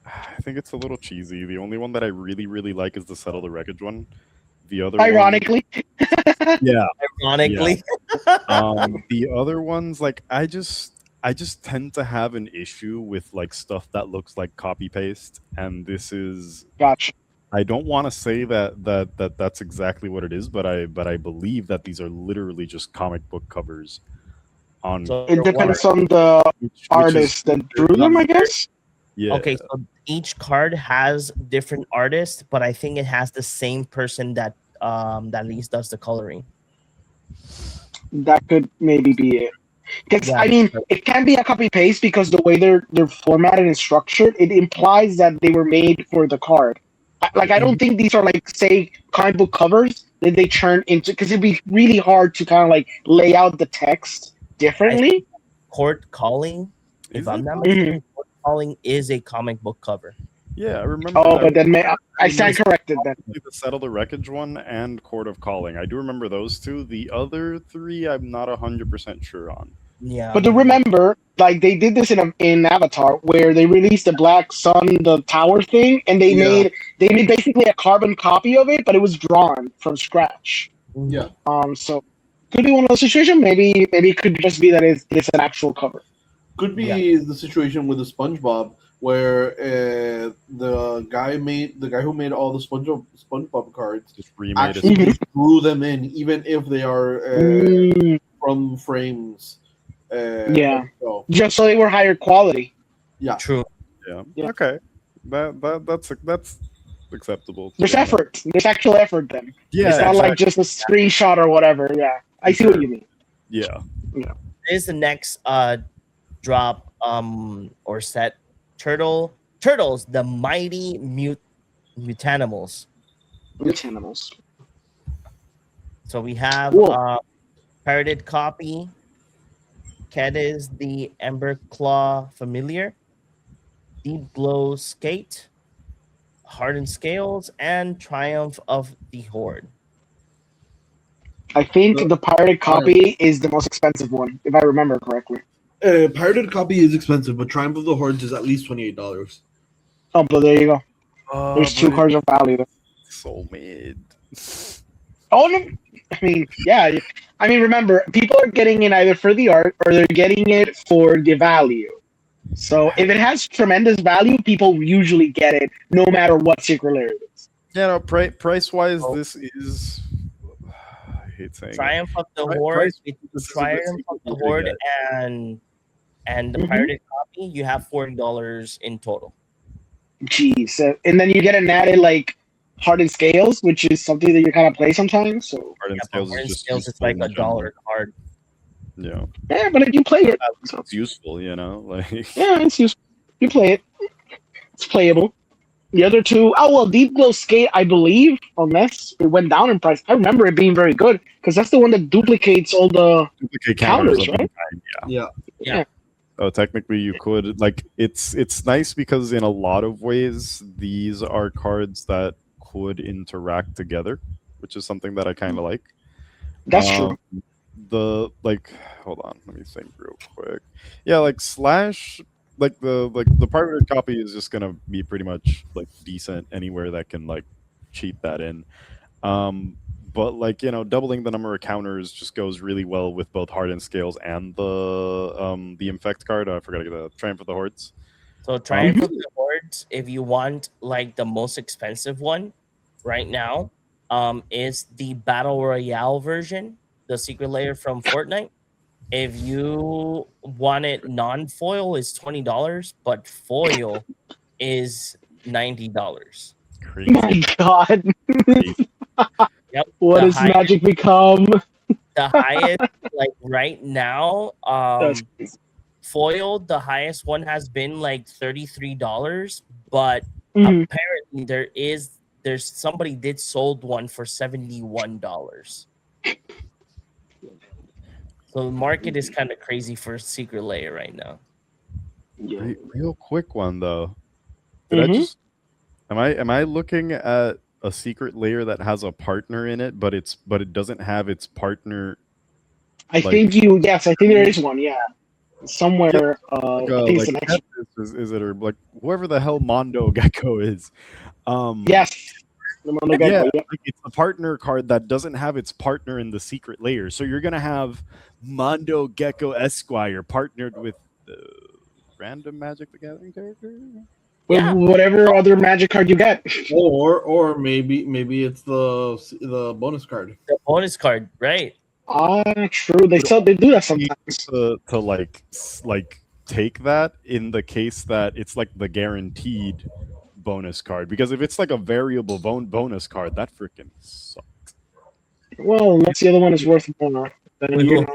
S5: I think it's a little cheesy. The only one that I really, really like is the Settle the Wreckage one. the other
S3: Ironically.
S5: yeah.
S2: Ironically.
S5: The other ones, like I just tend to have an issue with like stuff that looks like copy paste, and this is
S3: Gotcha.
S5: I don't want to say that's exactly what it is, but I believe that these are literally just comic book covers on
S2: So
S3: It
S2: what?
S3: depends on the
S5: which is
S3: artist that drew them, I guess.
S5: yeah.
S2: Okay, so each card has different artists, but I think it has the same person that at least does the coloring.
S3: That could maybe be it. Because
S2: Yeah.
S3: I mean, it can be a copy paste because the way they're formatted and structured, it implies that they were made for the card. Like I don't think these are like say comic book covers that they turn into because it'd be really hard to kind of like lay out the text differently.
S2: Court Calling, if
S5: Is
S2: I'm
S5: it?
S2: not mistaken, Court Calling is a comic book cover.
S5: Yeah, I remember.
S3: Oh,
S5: that.
S3: but then I stand corrected then.
S5: The Settle the Wreckage one and Court of Calling. I do remember those two. The other three, I'm not 100% sure on.
S2: Yeah.
S3: But to remember, like they did this in Avatar, where they released the Black Sun, the tower thing, and they made basically a carbon copy of it, but it was drawn from scratch.
S4: Yeah.
S3: So could be one of those situations. Maybe it could just be that it's an actual cover.
S4: Could be the situation with the SpongeBob where the guy who made all the SpongeBob cards
S5: Just remade
S4: actually
S5: it.
S4: drew them in, even if they are
S3: Mm,
S4: from frames.
S3: Yeah.
S4: So,
S3: just so they were higher quality.
S4: yeah.
S2: True.
S5: Yeah.
S3: Yeah.
S5: Okay. That's acceptable.
S3: There's
S5: Yeah.
S3: effort. There's actual effort then.
S5: Yeah.
S3: It's not like
S5: exactly.
S3: just a screenshot or whatever. Yeah, I see what you mean.
S5: Yeah.
S2: Is the next drop or set Turtles, the Mighty Mutanimals.
S3: Which animals?
S2: So we have
S3: Cool.
S2: pirated copy. Cat is the Ember Claw Familiar, Deep Glow Skate, Hardened Scales, and Triumph of the Horde.
S3: I think the pirated copy is the most expensive one, if I remember correctly.
S4: Pirated copy is expensive, but Triumph of the Hordes is at least $28.
S3: Oh, but there you go. There's two cards of value there.
S5: So mid.
S3: Oh no! I mean, yeah. I mean, remember, people are getting it either for the art or they're getting it for the value. So if it has tremendous value, people usually get it, no matter what secret layer it is.
S5: Yeah, no, price wise, this is. I hate saying
S2: Triumph of the
S5: Pri-
S2: Horde,
S5: price-
S2: with
S5: this is a
S2: Triumph
S5: good
S2: of the
S5: secret
S2: Horde
S5: to
S2: and the
S3: Mhm.
S2: pirated copy, you have $40 in total.
S3: Jeez. And then you get an added, like, hardened scales, which is something that you kind of play sometimes. So,
S5: Hardened
S2: Yeah,
S5: Scales
S2: Hardened
S5: is just
S2: Scales is
S5: useful
S2: like
S5: in
S2: a
S5: general.
S2: $1 card.
S5: Yeah,
S3: yeah, but you play it. So,
S5: it's useful, you know. Like
S3: yeah, it's useful. You play it. It's playable. The other two, Deep Glow Skate, I believe, unless it went down in price. I remember it being very good because that's the one that duplicates all the
S5: duplicate
S3: counters,
S5: of
S3: right?
S5: any kind, yeah.
S4: Yeah.
S5: So technically, you could like it's nice because in a lot of ways these are cards that could interact together, which is something that I kind of like.
S3: That's true.
S5: The like, hold on, let me think real quick. Yeah, like Slash, like the pirated copy is just gonna be pretty much like decent anywhere that can like cheat that in. But like doubling the number of counters just goes really well with both Hardened Scales and the Infect card. I forgot to get the Triumph of the Hordes.
S2: So Triumph of the Hordes, if you want like the most expensive one right now, is the Battle Royale version, the secret layer from Fortnite. If you want it non-foil, is $20, but foil is $90.
S5: Crazy.
S3: My God.
S2: Yep.
S3: What
S2: the
S3: has
S2: highest,
S3: Magic become?
S2: the highest, like right now,
S3: That's crazy.
S2: foil, the highest one has been like $33, but
S3: Mhm.
S2: apparently there's somebody did sold one for $71. So the market is kind of crazy for secret layer right now.
S3: Yeah.
S5: Real quick one though. Did I
S3: Mhm.
S5: just am I looking at a secret layer that has a partner in it, but it doesn't have its partner?
S3: I
S5: Like-
S3: think yes, I think there is one, yeah. Somewhere, I think it's
S5: like
S3: the next one.
S5: is it or like whoever the hell Mondo Gecko is?
S3: Yes. The Mondo
S5: Yeah,
S3: Gecko, yeah.
S5: like it's a partner card that doesn't have its partner in the secret layer. So you're gonna have Mondo Gecko Esquire partnered with the random Magic the Gathering character.
S3: With
S2: Yeah.
S3: whatever other magic card you get.
S4: Or maybe it's the bonus card.
S2: The bonus card, right?
S3: True. They do that
S5: You
S3: sometimes.
S5: to like take that in the case that it's like the guaranteed bonus card, because if it's like a variable bonus card, that freaking sucks.
S3: Well, unless the other one is worth more, then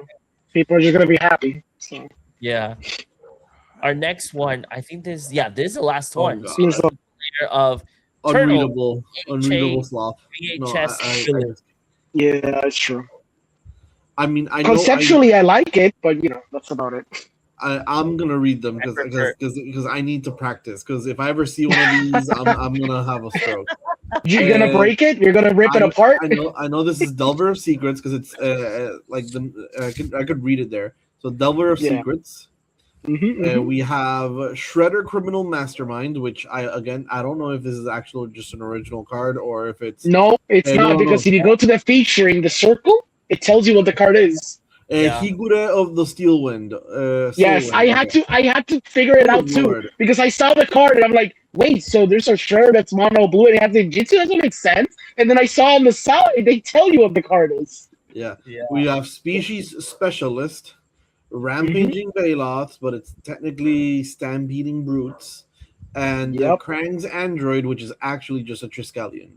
S3: people are just gonna be happy. So
S2: Yeah. Our next one, I think this is the last
S4: Oh,
S2: one.
S4: God.
S2: So this is the layer of Turtle,
S4: Unreadable sloth.
S2: VHS.
S4: No,
S3: yeah, that's true.
S4: I mean, I know
S3: Conceptually, I like it, but that's about it.
S4: I'm gonna read them because I need to practice. Because if I ever see one of these, I'm gonna have a stroke.
S3: You're gonna break it. You're gonna rip it apart.
S4: I know this is Delver of Secrets because it's like I could read it there. So Delver of Secrets. We have Shredder Criminal Mastermind, which I don't know if this is actually just an original card or if it's
S3: no, it's not, because if you go to the feature in the circle, it tells you what the card is.
S4: Higure of the Steel Wind.
S3: Yes, I had to figure it out too, because I saw the card and I'm like, wait, so there's a shirt that's mono blue and it has the Jitsu? Doesn't make sense. And then I saw on the side they tell you what the card is.
S4: Yeah. We have Species Specialist, Rampaging Baloths, but it's technically Stampeding Brutes, and Krang's Android, which is actually just a Triskelion.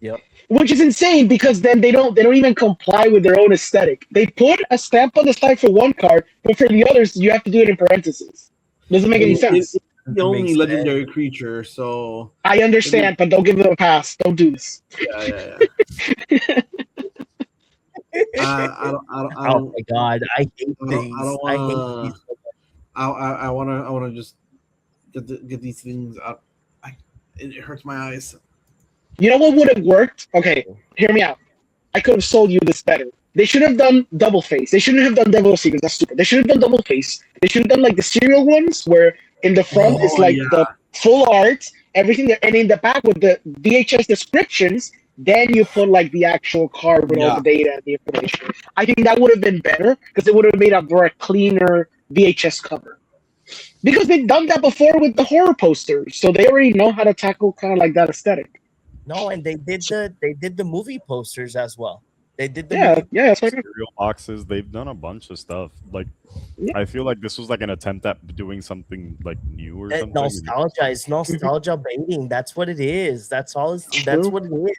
S2: Yep.
S3: Which is insane, because then they don't even comply with their own aesthetic. They put a stamp on the side for one card, but for the others you have to do it in parentheses. Doesn't make any sense.
S4: It's the only legendary creature, so
S3: I understand, but don't give them a pass. Don't do this.
S4: Yeah.
S2: Oh my god, I hate these. I hate these.
S4: I want to just get these things out. It hurts my eyes.
S3: You know what would have worked? Okay, hear me out. I could have sold you this better. They should have done double face. They shouldn't have done Devil Secrets. That's stupid. They should have done double face. They should have done like the serial ones, where in the front is like the full art, everything there, and in the back with the VHS descriptions. Then you put like the actual card with all the data and the information. I think that would have been better, because it would have made a more cleaner VHS cover. Because they've done that before with the horror posters, so they already know how to tackle kind of like that aesthetic.
S2: No, and they did the movie posters as well. They did the
S5: serial boxes. They've done a bunch of stuff. Like I feel like this was like an attempt at doing something like new or something.
S2: Nostalgia. It's nostalgia baiting. That's what it is. That's all. That's what it is.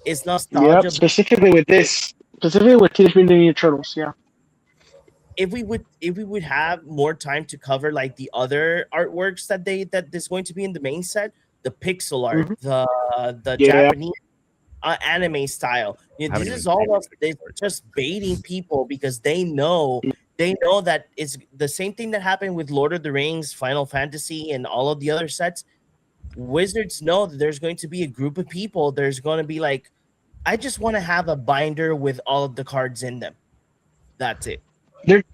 S2: It's nostalgia.
S3: Yep, specifically with Teenage Mutant Ninja Turtles. Yeah.
S2: If we would have more time to cover like the other artworks that is going to be in the main set, the pixel art, the Japanese anime style. This is all of they're just baiting people, because they know that it's the same thing that happened with Lord of the Rings, Final Fantasy, and all of the other sets. Wizards know that there's going to be a group of people. There's going to be like, I just want to have a binder with all of the cards in them. That's it.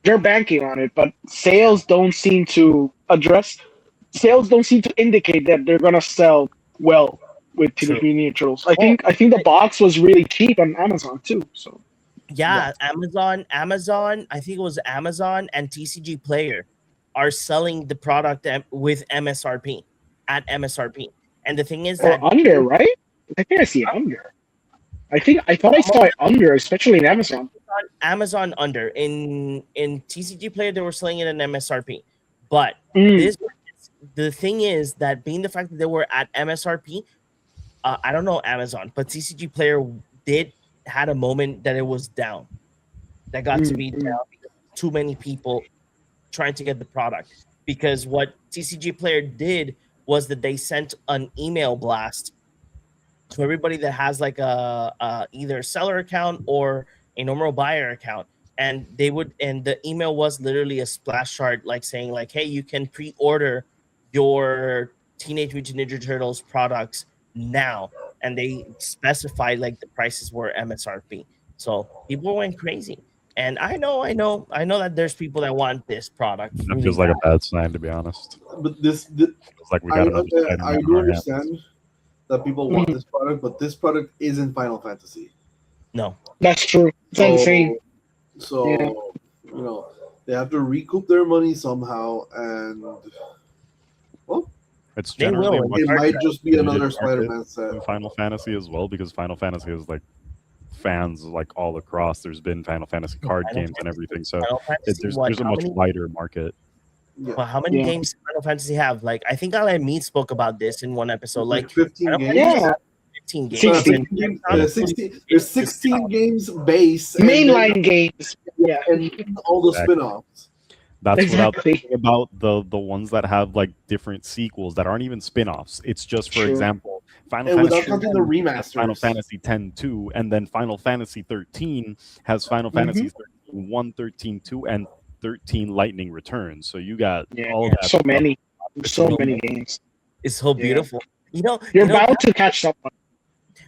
S3: They're banking on it, but sales don't seem to indicate that they're gonna sell well with Teenage Mutant Ninja Turtles. I think the box was really cheap on Amazon too. So
S2: Amazon. I think it was Amazon and TCG Player are selling the product with MSRP at MSRP. And the thing is that
S3: under, right? I think I see it under. I thought I saw it under, especially in Amazon.
S2: Amazon under. In TCG Player, they were selling it at MSRP. But the thing is that being the fact that they were at MSRP, I don't know Amazon, but TCG Player had a moment that it was down. That got to be down because too many people trying to get the product. Because what TCG Player did was that they sent an email blast to everybody that has like a either a seller account or a normal buyer account, and the email was literally a splash chart like saying like, hey, you can pre-order your Teenage Mutant Ninja Turtles products now, and they specified like the prices were MSRP. So people went crazy. And I know that there's people that want this product.
S5: It feels like a bad sign, to be honest.
S4: But this
S5: like we got
S4: I do understand that people want this product, but this product isn't Final Fantasy.
S2: No.
S3: That's true. It's insane.
S4: So
S3: Yeah.
S4: you know, they have to recoup their money somehow, and well,
S5: It's
S2: They
S5: generally
S2: will.
S5: much
S4: it might just be another
S5: limited market
S4: Spider-Man set.
S5: in Final Fantasy as well, because Final Fantasy is like fans like all across. There's been Final Fantasy card
S2: Final
S5: games and everything, so
S2: Final Fantasy,
S5: there's a
S2: how
S5: much
S2: many,
S5: wider market.
S4: Yeah.
S2: well, how many
S3: Yeah.
S2: games Final Fantasy have? Like, I think I me spoke about this in one episode. Like,
S4: 15
S2: Final
S4: games.
S2: Fantasy
S3: Yeah.
S2: has 15 games.
S3: 16.
S2: and
S4: Games,
S2: not including
S4: 16, there's 16 games base, and
S3: Mainline games. Yeah.
S4: then all the
S5: Exactly.
S4: spin-offs.
S5: That's without
S3: Exactly.
S5: thinking about the ones that have like different sequels that aren't even spin-offs. It's just, for
S3: True.
S5: example, Final
S4: And without
S5: Fantasy
S4: counting the
S5: 10 has
S4: remasters.
S5: Final Fantasy 10-2, and then Final Fantasy 13 has Final Fantasy 13-1, 13-2, and 13 Lightning Returns. So you got all that
S3: So
S5: stuff.
S3: many. So many games.
S2: It's so beautiful. You know,
S3: You're
S2: you know,
S3: bound to catch someone.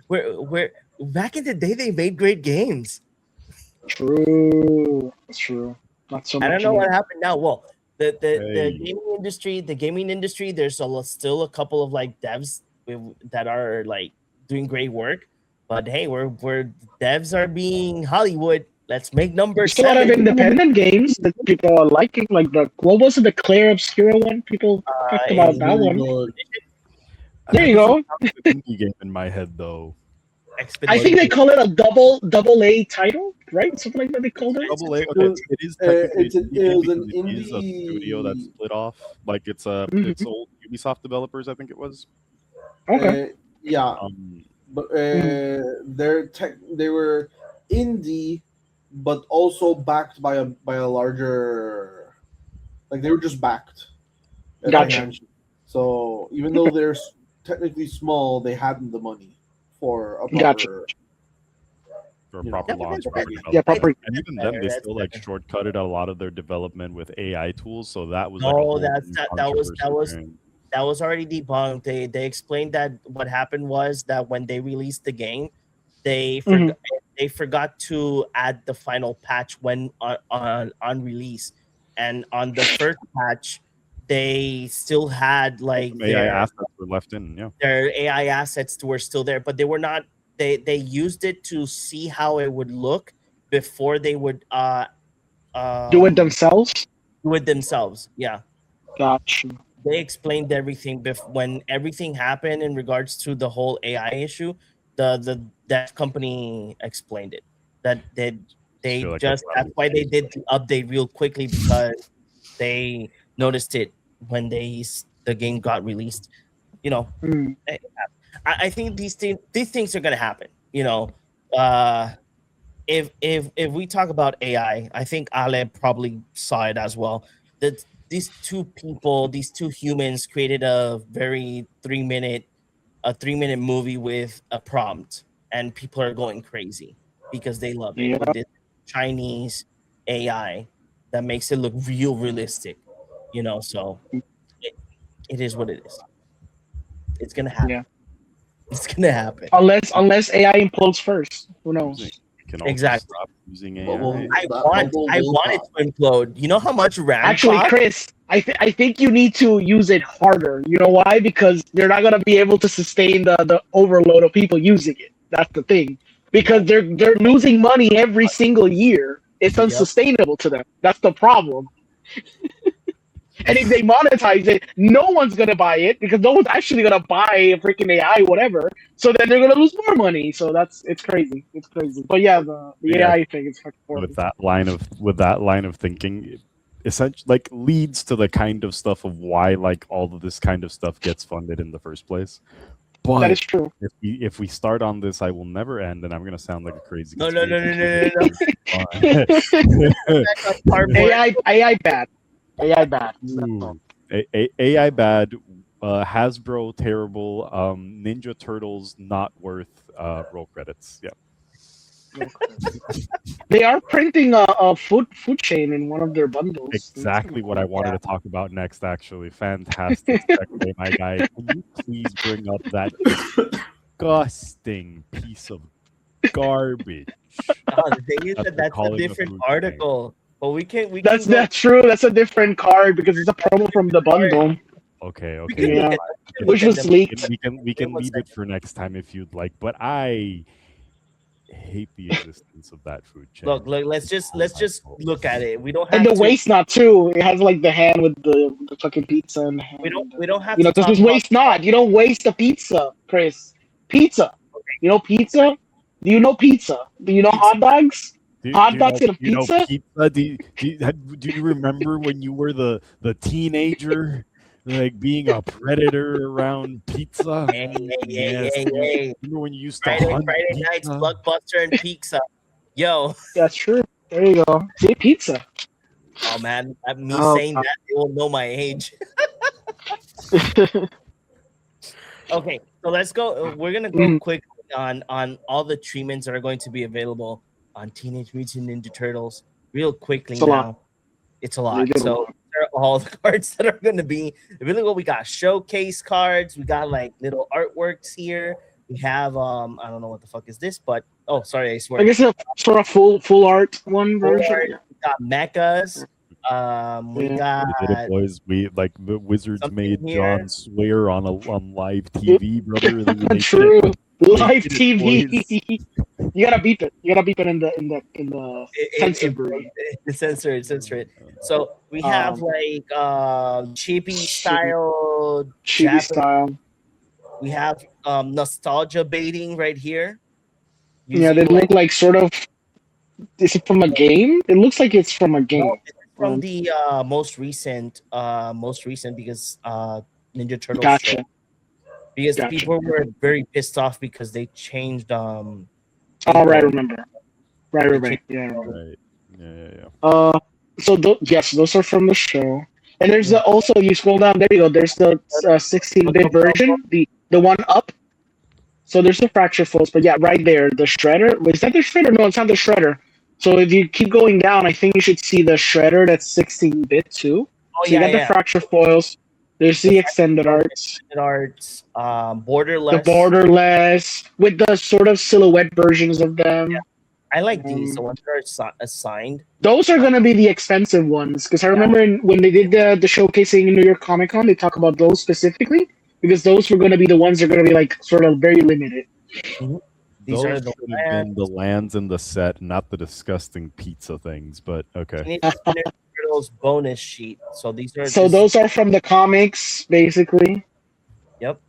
S2: we're back in the day they made great games.
S3: True. That's true. Not so much.
S2: I don't know
S3: anymore.
S2: what happened now. Well, the
S5: Hey.
S2: gaming industry, there's still a couple of like devs that are like doing great work. But hey, we're devs are being Hollywood. Let's make number
S3: There's a lot of
S2: 7.
S3: independent games that people are liking, like what was it, the Claire Obscura one? People talked about that one. There you go.
S5: Indie game in my head though.
S3: I think they call it a double A title, right? Something like that they called it.
S5: Double A. Okay, it is technically
S4: It was an
S5: it is a studio that's
S4: indie.
S5: split off. Like it's it's old Ubisoft developers, I think it was.
S3: Okay.
S4: Yeah, but they were indie, but also backed by a larger, like they were just backed.
S3: Gotcha.
S4: financially. So even though they're technically small, they had the money for a proper.
S3: Gotcha.
S5: For a proper launch. Proper
S3: Yeah,
S5: development.
S3: proper.
S5: And even then, they
S2: That's
S5: still like
S2: better.
S5: shortcutted a lot of their development with AI tools. So that was
S2: No,
S5: like a whole
S2: that's-
S5: new
S2: that was-
S5: controversy thing.
S2: That was already debunked. They explained that what happened was that when they released the game, they forgot to add the final patch when on release, and on the first patch, they still had like
S5: Some AI assets were left in. Yeah.
S2: their AI assets were still there, but they were not. They used it to see how it would look before they would
S3: Do it themselves.
S2: do it themselves. Yeah.
S3: Gotcha.
S2: They explained everything when everything happened in regards to the whole AI issue. That company explained it. That they
S5: Feel like
S2: just
S5: that's
S2: that's why they did the update real quickly, because they noticed it when the game got released. You know,
S3: Mm.
S2: I think these things are gonna happen. You know, if we talk about AI, I think Ale probably saw it as well. That these two humans created a very 3-minute movie with a prompt, and people are going crazy because they love it.
S3: Yeah.
S2: With this Chinese AI that makes it look realistic, you know. So it is what it is. It's gonna happen.
S3: Yeah.
S2: It's gonna happen.
S3: Unless AI implodes first. Who knows?
S5: You can also
S2: Exactly.
S5: stop using AI.
S4: Well,
S2: I
S4: that
S2: want
S4: bubble
S2: it
S4: will
S2: to implode. You know how much RAM?
S3: Actually,
S2: costs?
S3: Chris, I think you need to use it harder. You know why? Because they're not gonna be able to sustain the overload of people using it. That's the thing. Because they're losing money every single year. It's
S2: Yep.
S3: unsustainable to them. That's the problem. And if they monetize it, no one's gonna buy it because no one's actually gonna buy a freaking AI, whatever. So then they're gonna lose more money. So it's crazy. It's crazy. But yeah, the
S5: Yeah.
S3: AI thing is fucking horrible.
S5: With that line of thinking, essentially like leads to the kind of stuff of why like all of this kind of stuff gets funded in the first place.
S3: That
S5: But
S3: is true.
S5: if we start on this, I will never end, and I'm gonna sound like a crazy.
S2: No.
S3: AI bad. AI bad.
S5: Ooh. AI bad, Hasbro terrible, Ninja Turtles not worth roll credits. Yeah.
S3: They are printing a food chain in one of their bundles.
S5: Exactly what I wanted to talk about next, actually. Fantastic segue, my guy. Can you please bring up that disgusting piece of garbage?
S2: The thing is
S5: That's
S2: that that's a
S5: calling the
S2: different
S5: food
S2: article. But we can
S3: That's true. That's a different card because it's a promo from the bundle.
S5: Okay.
S2: can
S3: Yeah.
S2: look
S3: which was leaked.
S5: We can leave it for next time if you'd like. But I hate the existence of that food chain.
S2: Look, let's just look at it. We don't have
S3: And the
S2: to,
S3: waist knot too. It has like the hand with the fucking pizza and the hand.
S2: we don't have
S3: You know,
S2: to
S3: because
S2: talk
S3: there's
S2: about
S3: waste not. You don't waste a pizza, Chris. Pizza. You know pizza? Do you know pizza? Do you know hot dogs? Hot dogs and a pizza?
S5: Do you remember when you were the teenager, like being a predator around pizza?
S2: Hey.
S5: Remember when you used to
S2: Friday
S5: hunt
S2: nights,
S5: pizza?
S2: Blockbuster and pizza. Yo,
S3: That's true. There you go. See, pizza.
S2: oh man, me
S3: Oh,
S2: saying that they will know my age. Okay, so let's go. We're gonna go quick on all the treatments that are going to be available on Teenage Mutant Ninja Turtles real quickly
S3: It's a
S2: now.
S3: lot.
S2: It's a lot. So these are all the cards that are going to be available. We got showcase cards. We got like little artworks here. We have I don't know what the fuck is this, but oh, sorry, I swear.
S3: I guess it's for a full art one version.
S2: We got mechas. We got
S5: Little boys, we like the Wizards
S2: something
S5: made
S2: here.
S5: John swear on live TV, brother. They
S3: True. Live
S5: did it,
S3: TV. You gotta beep it. You gotta beep it in the censor version.
S2: Censor it. So we have like chibi style,
S3: Chibi
S2: Japanese.
S3: style.
S2: We have nostalgia baiting right here.
S3: Yeah, they look like sort of. Is it from a game? It looks like it's from a game.
S2: No, it's from the most recent because Ninja Turtles.
S3: Gotcha.
S2: Show. Because
S3: Gotcha.
S2: people were very pissed off because they changed.
S3: Oh, right, remember. Right. Yeah.
S5: Right. Yeah.
S3: So yes, those are from the show. And there's also, you scroll down. There you go. There's the 16-bit version, the one up. So there's the fracture folds, but yeah, right there, the shredder. Is that the shredder? No, it's not the shredder. So if you keep going down, I think you should see the shredder that's 16-bit too.
S2: Oh,
S3: so you got the fracture foils. There's the extended arts.
S2: Borderless.
S3: The borderless with the sort of silhouette versions of them.
S2: Yeah. I like these, the ones that are assigned.
S3: Those are gonna be the expensive ones because I remember when they did the showcasing in New York Comic Con, they talk about those specifically because those were gonna be the ones that are gonna be like sort of very limited.
S2: Mm-hmm.
S5: These are the lands in the set, not the disgusting pizza things. But okay.
S2: Turtles bonus sheet. So these are.
S3: So those are from the comics, basically.
S2: Yep.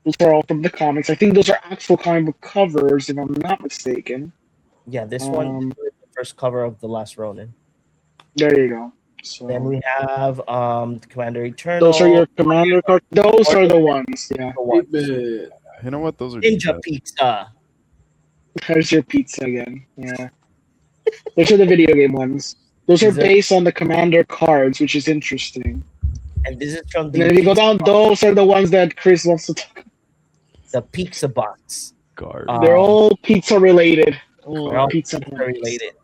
S3: Those are all from the comics. I think those are actual comic book covers, if I'm not mistaken.
S2: Yeah, this one is the first cover of The Last Ronin.
S3: There you go. So
S2: then we have Commander Eternal.
S3: Those are your commander cards. Those are the ones. Yeah.
S5: You know what? Those are
S2: Ninja Pizza.
S3: There's your pizza again. Yeah. Those are the video game ones. Those are based on the commander cards, which is interesting.
S2: And this is from
S3: the. And then if you go down, those are the ones that Chris wants to talk about.
S2: The pizza box.
S5: Garbage.
S3: They're all pizza related.
S2: They're all
S3: pizza
S2: related.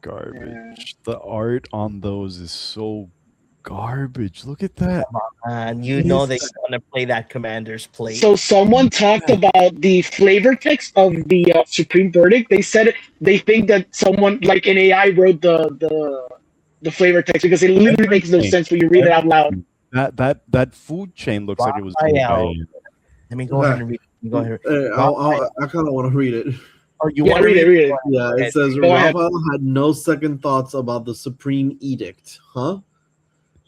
S5: Garbage. Yeah. The art on those is so garbage. Look at that.
S2: And you know they want to play that Commander's plate.
S3: So someone talked about the flavor text of the Supreme Verdict. They said they think that someone like an AI wrote the flavor text because it literally makes no sense when you read it out loud.
S5: That food chain looks like it was made by.
S2: Let me go ahead and read it. Go ahead.
S4: I kind of want to read it.
S2: Oh, you want to read it?
S4: Yeah, it says Raphael had no second thoughts about the Supreme Edict. Huh?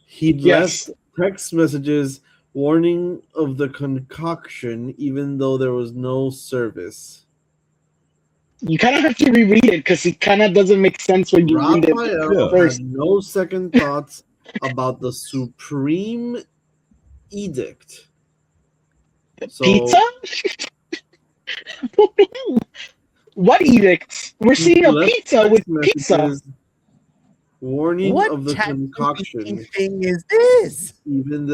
S4: He'd left text messages warning of the concoction, even though there was no service.
S3: You kind of have to reread it because it kind of doesn't make sense when you read it first.
S4: Had no second thoughts about the Supreme Edict. So,
S3: pizza? What edict? We're seeing a pizza with pizza.
S4: Warning
S2: what
S4: of the concoction
S2: thing is this?
S4: Even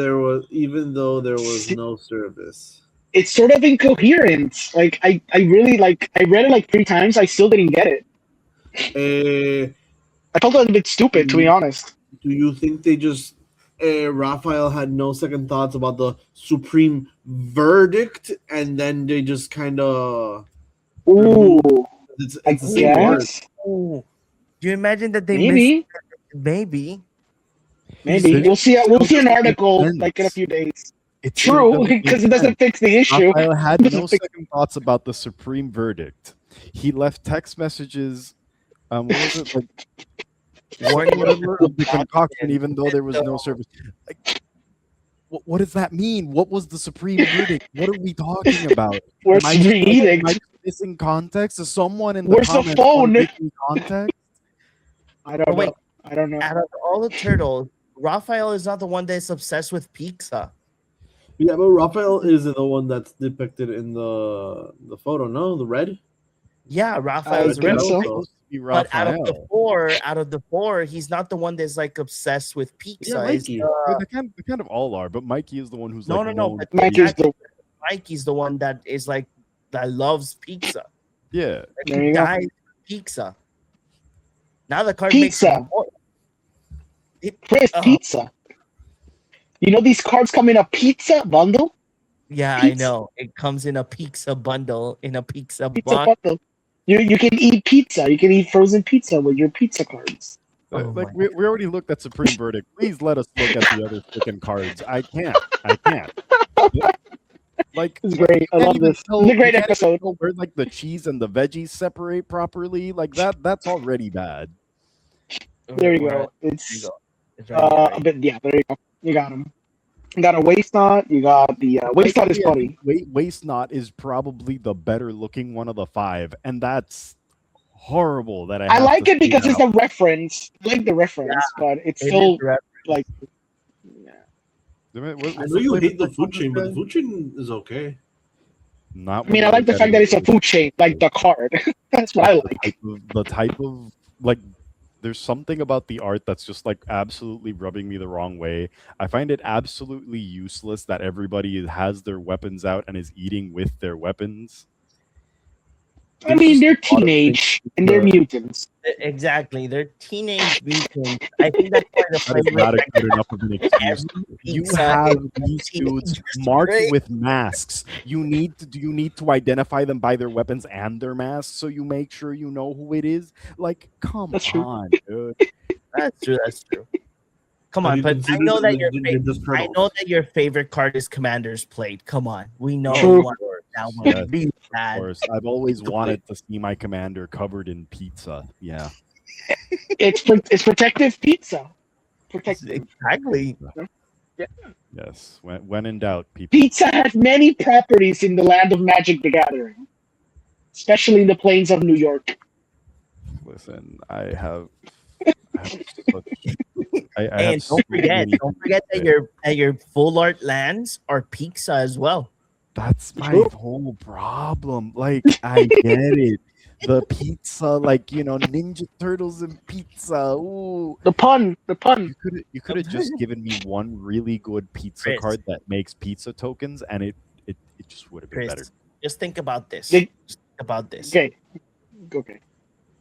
S4: though there was no service.
S3: It's sort of incoherent. Like I really like. I read it like 3 times. I still didn't get it. I felt a bit stupid, to be honest.
S4: Do you think they just Raphael had no second thoughts about the Supreme Verdict, and then they just kind of?
S3: Ooh,
S4: it's the same word.
S2: Ooh. Do you imagine that they
S3: maybe
S2: missed? Maybe
S3: we'll see. We'll see an article like in a few days.
S5: It
S3: True,
S5: doesn't make
S3: because it doesn't
S5: sense.
S3: fix the issue.
S5: Raphael had
S3: Doesn't
S5: no
S3: fix-
S5: second thoughts about the supreme verdict. He left text messages. What was it like?
S2: Warning
S5: Whatever of the
S2: about
S5: concoction,
S2: it.
S5: even though there was no service. Like, what does that mean? What was the supreme verdict? What are we talking about?
S3: Where's
S5: Am I
S3: the edict?
S5: missing context? Is someone in the
S3: Where's the
S5: comments
S3: phone?
S5: missing context?
S3: I don't
S2: Oh, wait.
S3: know. I don't know.
S2: Out of all the turtles, Raphael is not the one that's obsessed with pizza.
S4: Yeah, but Raphael is the one that's depicted in the photo. No, the red.
S2: Yeah, Raphael's
S3: I think
S2: really
S3: so.
S2: like-
S5: Supposed to be
S2: but out of the
S5: Raphael.
S2: four, he's not the one that's like obsessed with pizza.
S4: Yeah,
S2: It's,
S4: Mikey.
S5: They kind of all are, but Mikey is the one who's
S2: No,
S5: like
S2: no, no,
S5: known
S2: but
S5: to be-
S3: Mikey's the
S2: Mikey's the one that is like that loves pizza.
S5: yeah.
S2: Like,
S3: There
S2: he
S3: you go.
S2: dies for pizza. Now the card
S3: Pizza.
S2: makes more.
S3: Chris
S2: Oh.
S3: pizza. You know these cards come in a pizza bundle.
S2: Yeah, I
S3: Pizza.
S2: know. It comes in a pizza bundle, in a pizza
S3: Pizza
S2: box.
S3: bundle. You can eat pizza. You can eat frozen pizza with your pizza cards.
S2: Oh
S5: Like
S2: my
S5: we already looked at Supreme Verdict. Please let us look at the other freaking cards. I can't. Like
S3: It's great. I
S5: can't
S3: love
S5: even
S3: this.
S5: tell-
S3: It's a
S5: you
S3: great
S5: can't even
S3: episode.
S5: tell where like the cheese and the veggies separate properly. Like that's already bad.
S3: There you
S2: Where-
S3: go. It's
S2: It's right here.
S3: but yeah, there you go. You got them. You got a waist knot. You got the waist knot is
S5: Yeah,
S3: funny.
S5: Waist Knot is probably the better looking one of the five, and that's horrible. That
S3: I
S5: have
S3: like
S5: to
S3: it because
S5: say
S3: it's
S5: that.
S3: a reference. I like the reference, but it's
S2: It
S3: still
S2: is rep-
S3: like.
S4: I know you hate the food chain, but the food chain is okay.
S5: Not.
S3: I mean, I like the fact that it's a food chain, like the card. That's what I like.
S5: The type of like there's something about the art that's just like absolutely rubbing me the wrong way. I find it absolutely useless that everybody has their weapons out and is eating with their weapons.
S3: I mean, they're
S5: There's just a lot of
S3: teenage and they're mutants.
S2: Exactly. They're teenage mutants. I think that's why the
S5: That is
S2: flavor
S5: not a
S2: effect
S5: good enough of an excuse. You
S2: pizza
S5: have
S2: is
S5: these
S2: teenage
S5: dudes marked
S2: right?
S5: with masks. You need to identify them by their weapons and their masks, so you make sure you know who it is. Like, come
S3: That's true.
S5: on, dude.
S2: That's true. That's true. Come
S4: Have
S2: on,
S4: you
S2: but I
S4: considered
S2: know that
S4: the
S2: your
S4: Ninja
S2: I
S4: Turtles?
S2: know that your favorite card is Commander's Plate. Come on, we know
S3: True.
S2: you want that one
S5: Yes.
S2: really
S5: Of
S2: bad.
S5: course, I've always wanted to see my commander covered in pizza. Yeah.
S3: It's protective pizza. Protective.
S2: Exactly.
S5: Yes. When in doubt, people.
S3: Pizza has many properties in the land of Magic the Gathering, especially in the plains of New York.
S5: Listen, I have
S2: And
S5: so
S2: don't forget
S5: many-
S2: that your full art lands are pizza as well.
S5: That's my
S3: True.
S5: whole problem. Like, I get it. The pizza, like, Ninja Turtles and pizza. Ooh.
S3: The pun.
S5: You could have just given me one really good pizza
S2: Chris.
S5: card that makes pizza tokens, and it just would have been better.
S2: Chris, just think about this.
S3: They-
S2: Just think about this.
S3: Okay. Okay.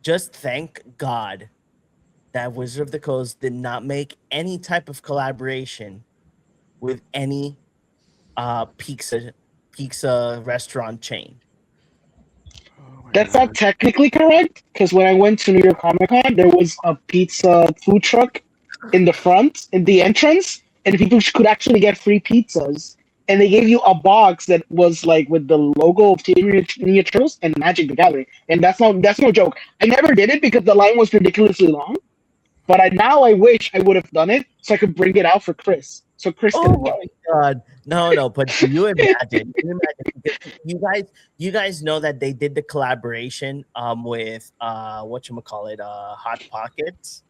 S2: Just thank God that Wizard of the Coast did not make any type of collaboration with any pizza restaurant chain.
S5: Oh my
S3: That's
S5: God.
S3: not technically correct because when I went to New York Comic Con, there was a pizza food truck in the front, in the entrance, and people could actually get free pizzas. And they gave you a box that was like with the logo of Ninja Turtles and Magic the Gathering. And that's no joke. I never did it because the line was ridiculously long. But now I wish I would have done it so I could bring it out for Chris. So Chris
S2: Oh
S3: can
S2: my God. No, but can you imagine? You guys know that they did the collaboration with whatchamacallit, Hot Pockets.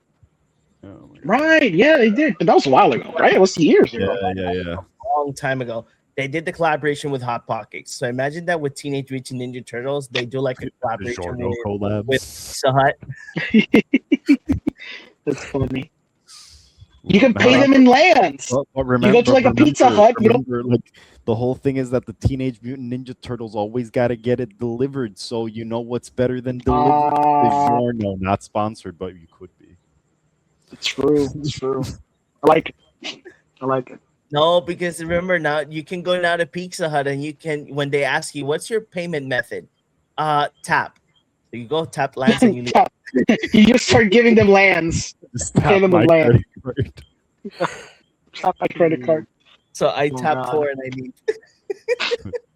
S5: Oh my God.
S3: Right, yeah, they did. But that was a while ago, right? It was years ago.
S5: Yeah.
S2: Long time ago. They did the collaboration with Hot Pockets. So imagine that with Teenage Mutant Ninja Turtles, they do like a
S5: The
S2: collaboration
S5: Giorno collabs.
S2: with Pizza Hut.
S3: That's funny. You can pay them in lands.
S5: But
S3: You go to like a Pizza Hut, you don't.
S5: remember, like the whole thing is that the Teenage Mutant Ninja Turtles always got to get it delivered. So you know what's better than delivered? No, not sponsored, but you could be.
S3: It's true. It's true. I like it.
S2: No, because remember now you can go now to Pizza Hut and you can when they ask you what's your payment method, tap. So you go tap lands and you
S3: You just start giving them lands.
S5: Just
S3: Pay
S5: tap
S3: them
S5: my
S3: with land.
S5: credit card.
S3: Tap my credit card.
S2: So I
S3: Oh,
S2: tap
S3: God.
S2: 4 and I leave.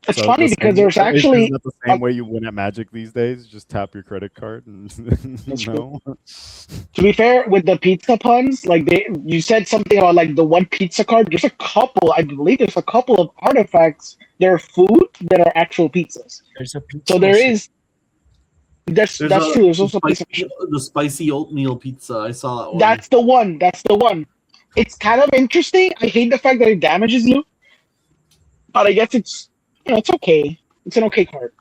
S3: It's
S5: So
S3: funny
S5: the
S3: because
S5: same-
S3: there's actually
S5: isn't that the same way you win at Magic these days? Just tap your credit card and
S3: That's
S5: no.
S3: to be fair with the pizza puns, like you said something about like the one pizza card. There's a couple, I believe, there's a couple of artifacts that are food that are actual pizzas.
S2: There's a pizza
S3: So there
S2: machine.
S3: is. That's
S4: There's
S3: true. There's also
S4: the
S3: pizza.
S4: the spicy oatmeal pizza. I saw that one.
S3: That's the one. That's the one. It's kind of interesting. I hate the fact that it damages you, but I guess it's it's okay. It's an okay card.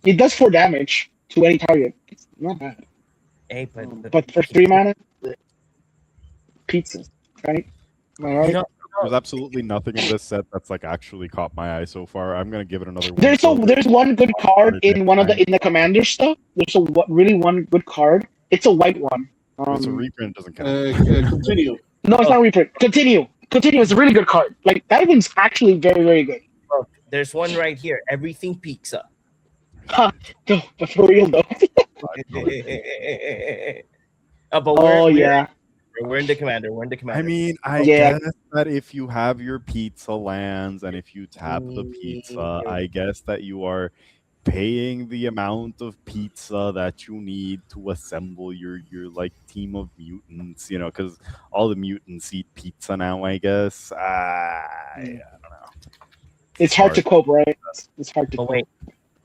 S3: It does 4 damage to any target. It's not bad.
S2: Hey,
S3: But for 3 mana, pizzas, right? Am I right?
S2: you know,
S5: There's absolutely nothing in this set that's like actually caught my eye so far. I'm gonna give it another one.
S3: There's one good card in one of the commander stuff. There's really one good card. It's a white one.
S5: It's a reprint, doesn't count.
S4: Continue.
S3: No, it's not reprint. Continue. It's a really good card. Like that one's actually very, very good.
S2: look, there's one right here. Everything pizza.
S3: No, but for real though.
S2: But
S3: Oh yeah.
S2: we're in the commander. We're in the commander.
S5: I mean, I
S3: Yeah.
S5: guess that if you have your pizza lands and if you tap the pizza, I guess that you are paying the amount of pizza that you need to assemble your like team of mutants, because all the mutants eat pizza now, I guess. I don't know.
S3: It's hard to cope, right? It's hard to
S2: But
S3: cope.
S2: wait,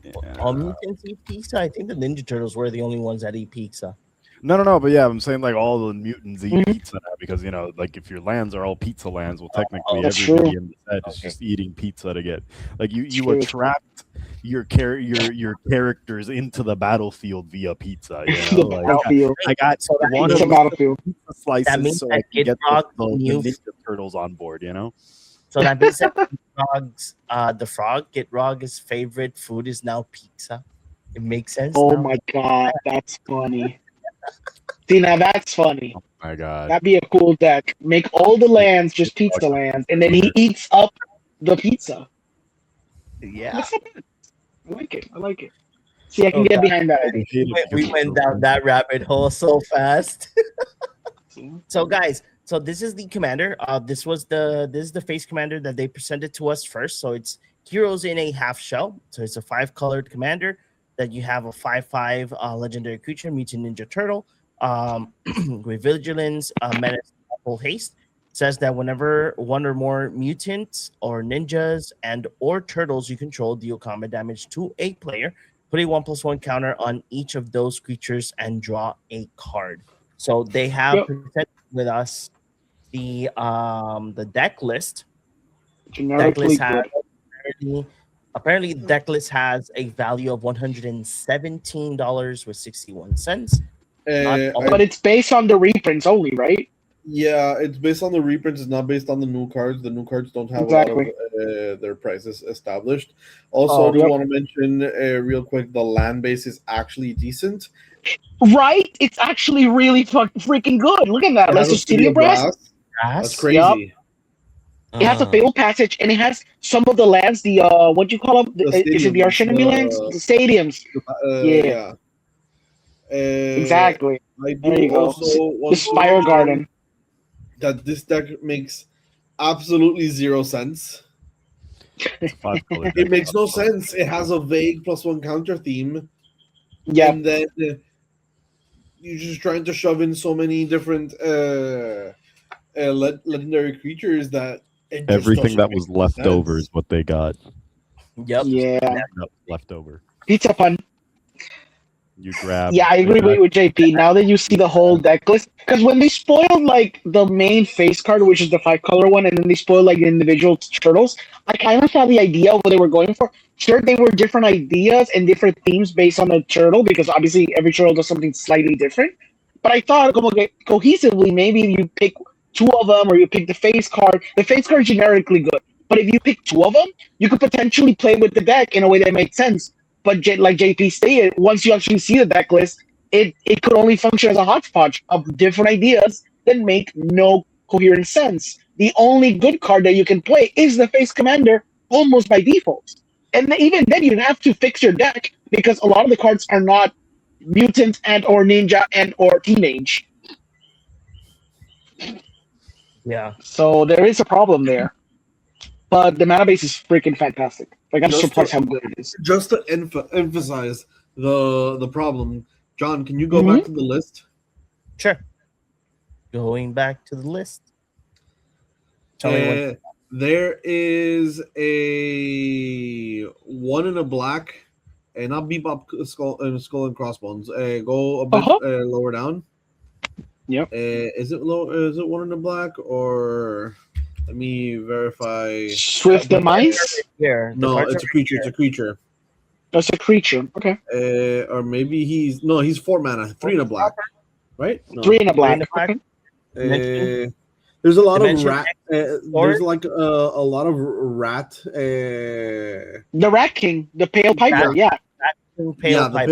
S5: Yeah.
S2: all mutants eat pizza? I think the Ninja Turtles were the only ones that eat pizza.
S5: No, but yeah, I'm saying like all the mutants eat
S3: Mhm.
S5: pizza now because like if your lands are all pizza lands, well technically
S3: that's
S5: everybody
S3: true.
S5: in the set is
S2: Okay.
S5: just eating pizza to get like you
S3: True.
S5: attract your characters into the battlefield via pizza.
S3: The
S5: Like,
S3: battlefield.
S5: I got
S2: So that
S5: one
S3: It's
S5: of
S3: a
S5: the
S3: battlefield.
S5: pizza
S2: That
S5: slices
S2: means
S5: so
S2: that
S5: I can get
S2: Kid
S5: the
S2: knew-
S5: Ninja Turtles on board.
S2: So that means that the frog, Gitrog's favorite food is now pizza. It makes sense.
S3: Oh
S2: now?
S3: my god, that's funny. See, now that's funny.
S5: Oh my god.
S3: That'd be a cool deck. Make all the lands just pizza lands, and then he eats up the pizza.
S2: Yeah.
S3: That's not bad. I like it. See, I can
S2: Oh,
S3: get
S2: God.
S3: behind that.
S2: We went down that rabbit hole so fast. So guys, so this is the commander. This is the face commander that they presented to us first. So it's heroes in a half shell. So it's a 5-colored commander that you have a 5/5 legendary creature, mutant ninja turtle, with vigilance, menace, full haste. Says that whenever one or more mutants or ninjas and or turtles you control deal combat damage to a player, put a 1/1 counter on each of those creatures and draw a card. So they have
S3: Yep.
S2: presented with us the deck list. Deck
S3: Generically
S2: list has
S3: good.
S2: apparently the deck list has a value of $117.61.
S3: But it's based on the reprints only, right?
S4: Yeah, it's based on the reprints. It's not based on the new cards. The new cards don't have
S3: Exactly.
S4: a lot of their prices established. Also,
S3: Oh,
S4: I do
S3: yep.
S4: want to mention real quick, the land base is actually decent.
S3: Right? It's actually really freaking good. Look at that.
S4: It
S3: Let's
S4: has a
S3: just Studio
S4: Brass.
S3: Brass.
S4: That's crazy.
S3: It has a fatal passage, and it has some of the lands. The what do you call them? Is it the
S4: stadiums,
S3: arch enemy lands? The stadiums. Yeah. Exactly.
S4: I
S3: There you
S4: do
S3: go.
S4: also want
S3: The Spire
S4: to
S3: Garden.
S4: mention that this deck makes absolutely zero sense. It makes no sense. It has a vague +1 counter theme.
S3: Yeah.
S4: And then you're just trying to shove in so many different legendary creatures that it just
S5: Everything
S4: doesn't
S5: that
S4: make
S5: was left
S4: sense.
S5: over is what they got.
S2: Yep.
S3: Yeah.
S5: Left over.
S3: Pizza pun.
S5: You grab.
S3: Yeah, I agree with JP. Now that you see the whole deck list, because when they spoiled like the main face card, which is the 5-color one, and then they spoiled like the individual turtles, I kind of saw the idea of what they were going for. Sure, they were different ideas and different themes based on the turtle, because obviously every turtle does something slightly different. But I thought, como que cohesively, maybe you pick 2 of them, or you pick the face card. The face card is generically good, but if you pick 2 of them, you could potentially play with the deck in a way that makes sense. But like JP stated, once you actually see the deck list, it could only function as a hodgepodge of different ideas that make no coherent sense. The only good card that you can play is the face commander, almost by default. And even then, you have to fix your deck because a lot of the cards are not mutant and or ninja and or teenage.
S2: Yeah.
S3: So there is a problem there. but the mana base is freaking fantastic. Like I'm
S4: Just
S3: surprised
S4: to-
S3: how good it is.
S4: Just to emphasize the problem, John, can you go
S3: Mhm.
S4: back to the list?
S2: Sure. Going back to the list. Tell me when.
S4: There is a one in a black, and not Bebop skull and crossbones. Go a bit
S3: Uh-huh.
S4: lower down.
S3: Yep.
S4: Is it low? Is it one in the black or? Let me verify.
S3: Swift Demise?
S2: Here. The
S4: No,
S2: cards
S4: it's
S2: are
S4: a creature.
S2: here.
S4: It's a creature.
S3: That's a creature. Okay.
S4: Or maybe he's 4 mana, 3 in a black, right? No.
S3: 3 in a black.
S2: in a black.
S3: Okay.
S4: There's a lot
S2: Dimension
S4: of rat.
S2: X
S4: There's like a lot of rat.
S3: The Rat King, the Pale Piper.
S2: Rat-
S3: Yeah.
S2: Pale pipe.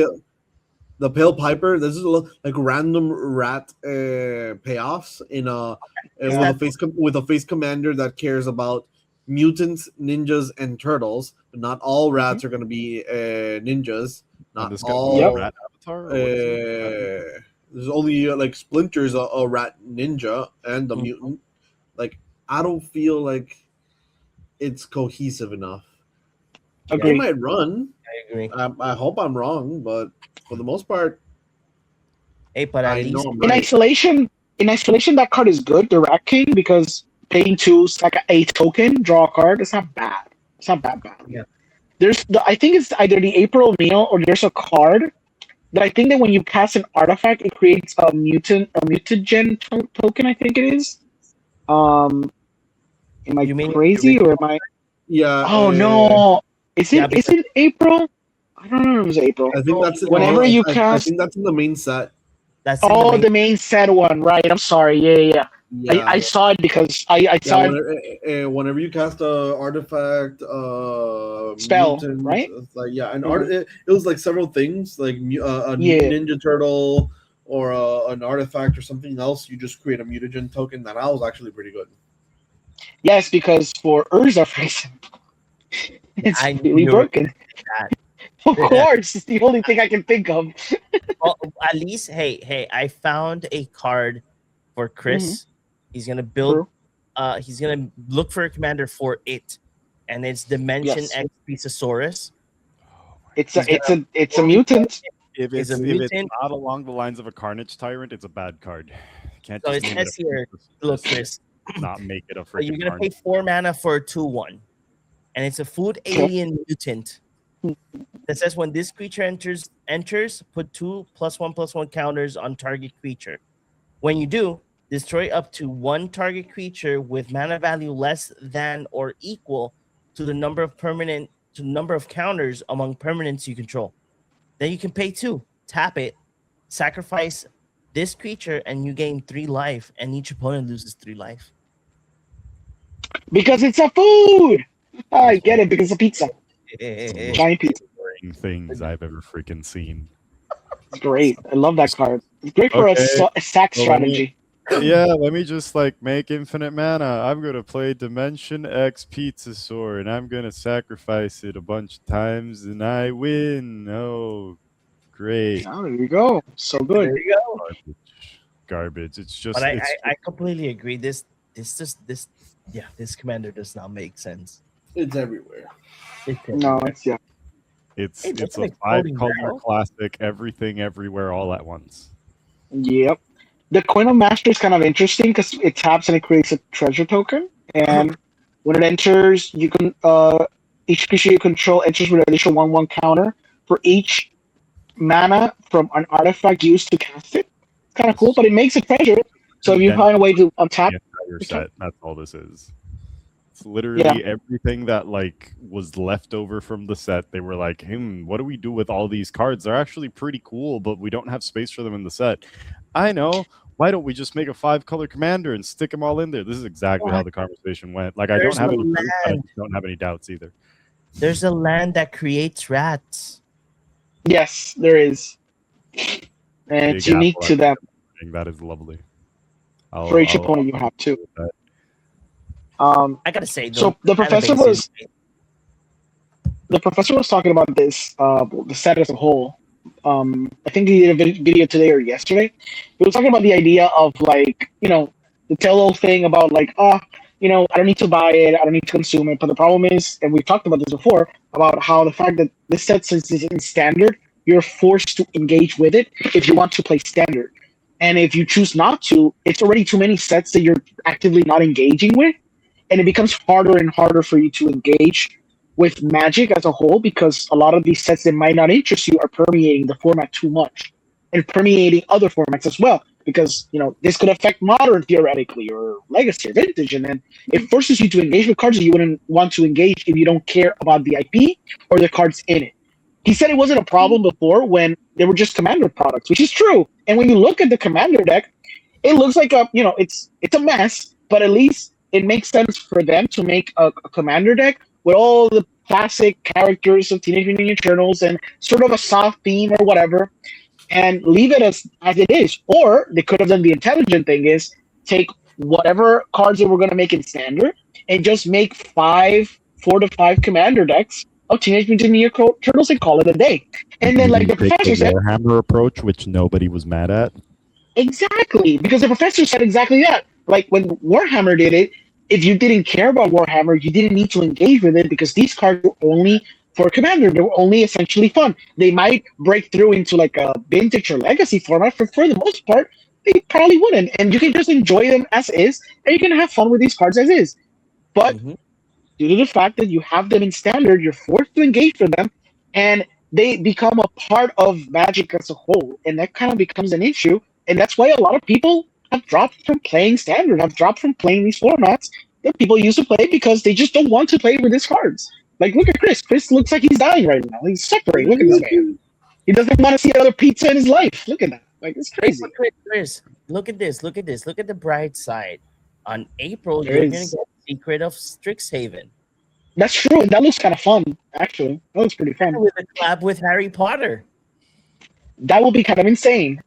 S4: The Pale Piper. This is like random rat payoffs in a with a face commander that cares about mutants, ninjas, and turtles. But not all rats are going to be ninjas. Not
S5: This guy
S4: all.
S3: Yep.
S5: rat avatar. Or what is it?
S4: There's only like Splinter's a rat ninja and the
S2: Mhm.
S4: mutant. Like I don't feel like it's cohesive enough. It
S3: Agreed.
S4: might run.
S2: I agree.
S4: I hope I'm wrong, but for the most part,
S2: Hey, but at
S4: I
S2: least
S4: know I'm
S3: In
S4: right.
S3: isolation, that card is good, the Rat King, because paying 2 like a token, draw a card. It's not bad. It's not bad.
S2: Yeah.
S3: I think it's either the April Meal or there's a card that I think that when you cast an artifact, it creates a mutagen token. I think it is. Am I
S2: You mean-
S3: crazy or am I?
S4: Yeah.
S3: Oh no! Is it?
S2: Yeah,
S3: Is it April? I don't know if it was April.
S4: I think that's
S3: Whenever you
S4: I
S3: cast-
S4: think that's in the main set.
S2: that's
S3: Oh, the main set one, right? I'm sorry. Yeah.
S4: Yeah.
S3: I saw it because I saw it.
S4: Whenever you cast a artifact,
S3: Spell,
S4: mutant,
S3: right?
S4: it's like an
S3: Mhm.
S4: it was like several things, like a
S3: Yeah.
S4: Ninja Turtle or an artifact or something else. You just create a mutagen token. That was actually pretty good.
S3: Yes, because for Urza, for example, it's
S2: I
S3: really
S2: knew
S3: broken.
S2: that.
S3: Of course, it's the only thing I can think of.
S2: Well, at least, hey, I found a card for Chris. He's gonna build.
S3: True.
S2: He's gonna look for a commander for it, and it's Dimension
S3: Yes.
S2: X Pisasaurus.
S3: It's a mutant.
S5: If
S2: Is
S5: it's,
S2: a
S5: if it's
S2: mutant.
S5: not along the lines of a Carnage Tyrant, it's a bad card. You can't
S2: So
S5: just
S2: it
S5: name it
S2: says here, look, Chris,
S5: not make it a
S2: so you're
S5: freaking
S2: gonna pay
S5: Carnage.
S2: 4 mana for a 2/1, and it's a food alien mutant. That says when this creature enters, put 2 +1/+1 counters on target creature. When you do, destroy up to 1 target creature with mana value less than or equal to the number of counters among permanents you control. Then you can pay 2, tap it, sacrifice this creature, and you gain 3 life, and each opponent loses 3 life.
S3: Because it's a food. I get it because it's a pizza. Giant pizza.
S5: Boring things I've ever freaking seen.
S3: It's great. I love that card. It's great for
S5: Okay.
S3: a sack
S5: Well, let me-
S3: strategy.
S5: Yeah, let me just like make infinite mana. I'm gonna play Dimension X Pizzasaur, and I'm gonna sacrifice it a bunch of times, and I win. Oh, great!
S3: Oh, there you go. So good.
S2: There you go.
S5: Garbage. It's just.
S2: But
S5: it's,
S2: I completely agree. This commander does not make sense.
S4: It's everywhere.
S3: No, it's yeah.
S5: it's
S2: Hey,
S5: it's
S2: that's
S5: a
S2: an exploding
S5: 5-color
S2: barrel.
S5: classic. Everything, everywhere, all at once.
S3: Yep. The Coin of Master is kind of interesting because it taps and it creates a treasure token, and when it enters, you can each creature you control enters with an additional 1/1 counter for each mana from an artifact used to cast it. It's kind of cool, but it makes a treasure. So if you
S5: Then-
S3: find a way to untap,
S5: The entire
S3: Okay.
S5: set. That's all this is. It's literally everything that like was left over from the set. They were like, what do we do with all these cards? They're actually pretty cool, but we don't have space for them in the set. I know. Why don't we just make a 5-color commander and stick them all in there? This is exactly how the conversation went. Like, I
S2: There's
S5: don't have
S2: no
S5: any proof, I
S2: land.
S5: don't have any doubts either.
S2: There's a land that creates rats.
S3: yes, there is, and it's
S5: Big
S3: unique
S5: apple
S3: to them.
S5: That is lovely.
S3: For each opponent, you have two.
S5: that.
S2: I gotta say, though,
S3: So the professor
S2: database
S3: was
S2: is great.
S3: talking about this, the set as a whole. I think he did a video today or yesterday. He was talking about the idea of like, the tell-all thing about like, I don't need to buy it, I don't need to consume it. But the problem is, and we've talked about this before, about how the fact that this set, since it's in standard, you're forced to engage with it if you want to play standard. And if you choose not to, it's already too many sets that you're actively not engaging with, and it becomes harder and harder for you to engage with Magic as a whole, because a lot of these sets that might not interest you are permeating the format too much and permeating other formats as well. Because this could affect modern theoretically, or legacy, or vintage, and then it forces you to engage with cards that you wouldn't want to engage if you don't care about the IP or the cards in it. He said it wasn't a problem before when they were just Commander products, which is true. And when you look at the Commander deck, it looks like it's a mess, but at least it makes sense for them to make a Commander deck with all the classic characters of Teenage Mutant Ninja Turtles and sort of a soft theme or whatever, and leave it as it is. Or they could have done the intelligent thing, is take whatever cards they were going to make in standard and just make 4 to 5 Commander decks of Teenage Mutant Ninja Turtles and call it a day. And then, like the professor said,
S5: Warhammer approach, which nobody was mad at.
S3: Exactly, because the professor said exactly that. Like when Warhammer did it, if you didn't care about Warhammer, you didn't need to engage with it, because these cards were only for Commander. They were only essentially fun. They might break through into like a vintage or legacy format, for the most part, they probably wouldn't. And you can just enjoy them as is, and you can have fun with these cards as is. But due to the fact that you have them in standard, you're forced to engage with them, and they become a part of Magic as a whole, and that kind of becomes an issue. And that's why a lot of people have dropped from playing standard, have dropped from playing these formats that people used to play, because they just don't want to play with these cards. Like, look at Chris. Chris looks like he's dying right now. He's suffering. Look at this man. He doesn't want to see another pizza in his life. Look at that. Like, it's crazy.
S2: Chris, look at this. Look at this. Look at the bright side. On April,
S3: There
S2: you're going
S3: is.
S2: to get Secret of Strixhaven.
S3: That's true. That looks kind of fun, actually. That looks pretty fun.
S2: With a collab with Harry Potter.
S3: That will be kind of insane.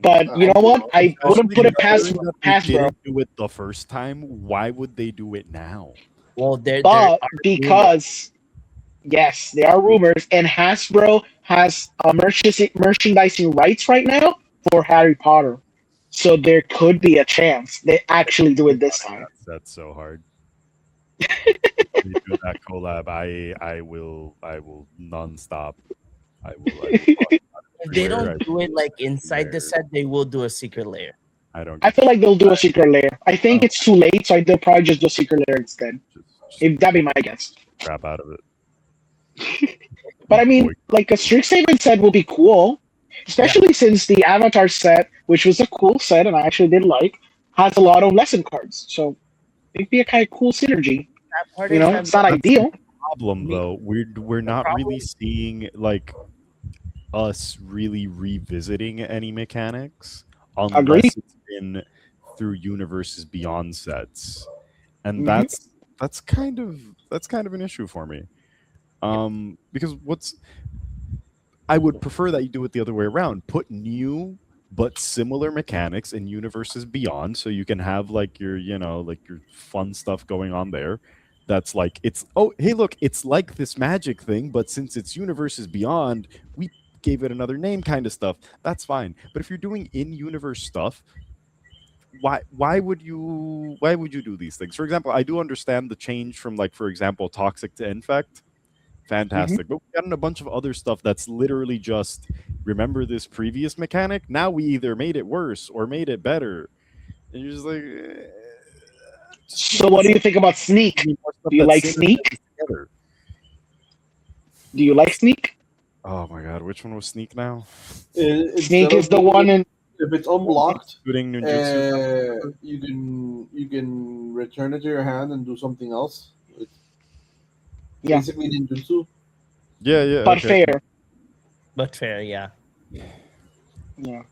S3: But you know what? I wouldn't put it past
S5: They
S3: bro.
S5: didn't do it the first time. Why would they do it now?
S2: Well,
S3: But because, yes, there are rumors, and Hasbro has merchandising rights right now for Harry Potter. So there could be a chance they actually do it this time.
S5: That's so hard. If you do that collab, I will nonstop. I will
S2: if they don't do it like inside the set, they will do a secret layer.
S3: I feel like they'll do a secret layer. I think it's too late, so they'll probably just do a secret layer instead. If that'd be my guess.
S5: Crap out of it.
S3: But I mean, like a Strixhaven set will be cool, especially since the Avatar set, which was a cool set and I actually did like, has a lot of lesson cards. So it'd be a kind of cool synergy. It's not ideal.
S5: Problem though, we're not really seeing like us really revisiting any mechanics unless it's been through Universes Beyond sets, and that's kind of an issue for me. Because I would prefer that you do it the other way around. Put new but similar mechanics in Universes Beyond, so you can have like your your fun stuff going on there. That's like, hey look, it's like this Magic thing, but since it's Universes Beyond, we gave it another name, kind of stuff. That's fine. But if you're doing in-universe stuff, why would you do these things? For example, I do understand the change from, like, for example, Toxic to Infect. Fantastic. But we've gotten a bunch of other stuff that's literally just, remember this previous mechanic? Now we either made it worse or made it better. And you're just like...
S3: So what do you think about Sneak? Do you like Sneak? Do you like Sneak?
S5: Oh my god, which one was Sneak now?
S3: Sneak is the one in...
S4: If it's unblocked,
S5: you
S4: can return it to your hand and do something else. It's
S3: yeah.
S4: Basically ninjutsu.
S5: Yeah.
S3: But
S5: okay.
S2: fair, yeah.
S3: Yeah.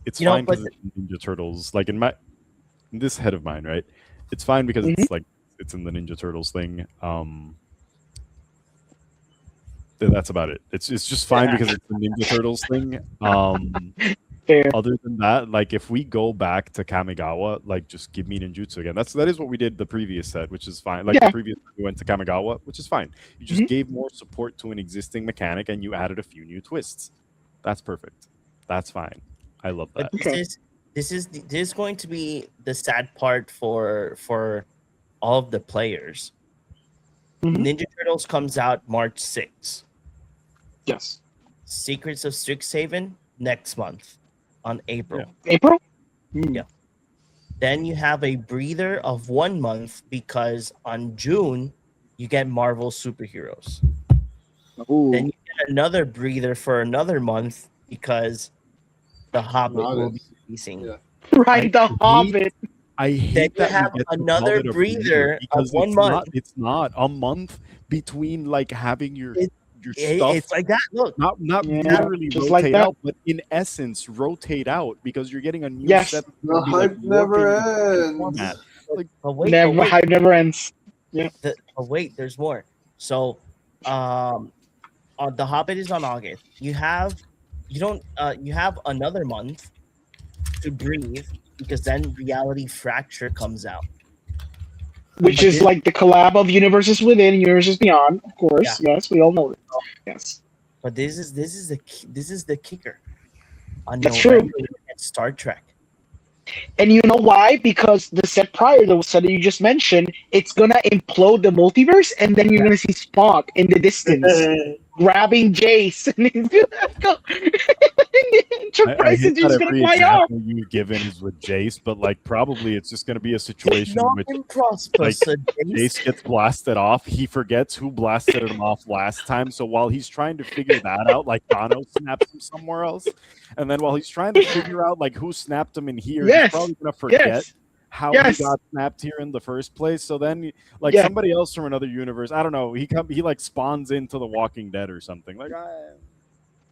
S5: It's fine because it's Ninja Turtles. Like in this head of mine, right? It's fine because it's like it's in the Ninja Turtles thing. That's about it. It's just fine because it's the Ninja Turtles thing.
S3: Fair.
S5: Other than that, like if we go back to Kamigawa, like just give me ninjutsu again. That is what we did the previous set, which is fine. Like the previous we went to Kamigawa, which is fine. You just gave more support to an existing mechanic and you added a few new twists. That's perfect. That's fine. I love that.
S2: But this is going to be the sad part for all of the players. Ninja Turtles comes out March 6th.
S3: Yes.
S2: Secrets of Strixhaven next month on April.
S3: April?
S2: Yeah. Then you have a breather of 1 month because on June you get Marvel superheroes.
S3: Ooh.
S2: Then you get another breather for another month because The Hobbit will be releasing.
S4: Yeah.
S3: Right, The Hobbit.
S5: I hate
S2: Then
S5: that
S2: you have
S5: we get to
S2: another
S5: call it a
S2: breather
S5: because
S2: of 1
S5: it's
S2: month.
S5: Not, it's not a month between like having your stuff.
S2: It's like that. Look,
S5: Not
S3: Yeah,
S5: literally
S3: just
S5: rotate
S3: like that.
S5: out, but in essence rotate out because you're getting a new
S3: Yes.
S5: set.
S4: The hype never ends.
S5: Format. Like,
S2: but wait,
S3: Never,
S2: but wait,
S3: hype never ends.
S2: but wait, there's more. So, The Hobbit is on August. You have another month to breathe because then Reality Fracture comes out.
S3: Which is like the collab of Universes Within and Universes Beyond, of course.
S2: Yeah.
S3: Yes, we all know it. Yes.
S2: But this is the kicker. On
S3: That's
S2: November,
S3: true.
S2: we get Star Trek.
S3: And you know why? Because the set prior, the set that you just mentioned, it's gonna implode the multiverse, and then you're gonna see Spock in the distance grabbing Jace, and he's gonna go.
S5: I
S3: Enterprise
S5: hate
S3: is
S5: that
S3: gonna
S5: every
S3: fly off.
S5: example you given is with Jace, but like probably it's just going to be a situation in
S2: Not
S5: which
S2: in Prosperous,
S5: Jace gets blasted off. He forgets who blasted him off last time. So while he's trying to figure that out, like Thanos snaps him somewhere else, and then while he's trying to figure out like who snapped him in here, he's
S3: Yes.
S5: probably going to forget how
S3: Yes.
S5: he got snapped here in the first place. So then, like
S3: Yeah.
S5: somebody else from another universe, I don't know, he like spawns into The Walking Dead or something. Like,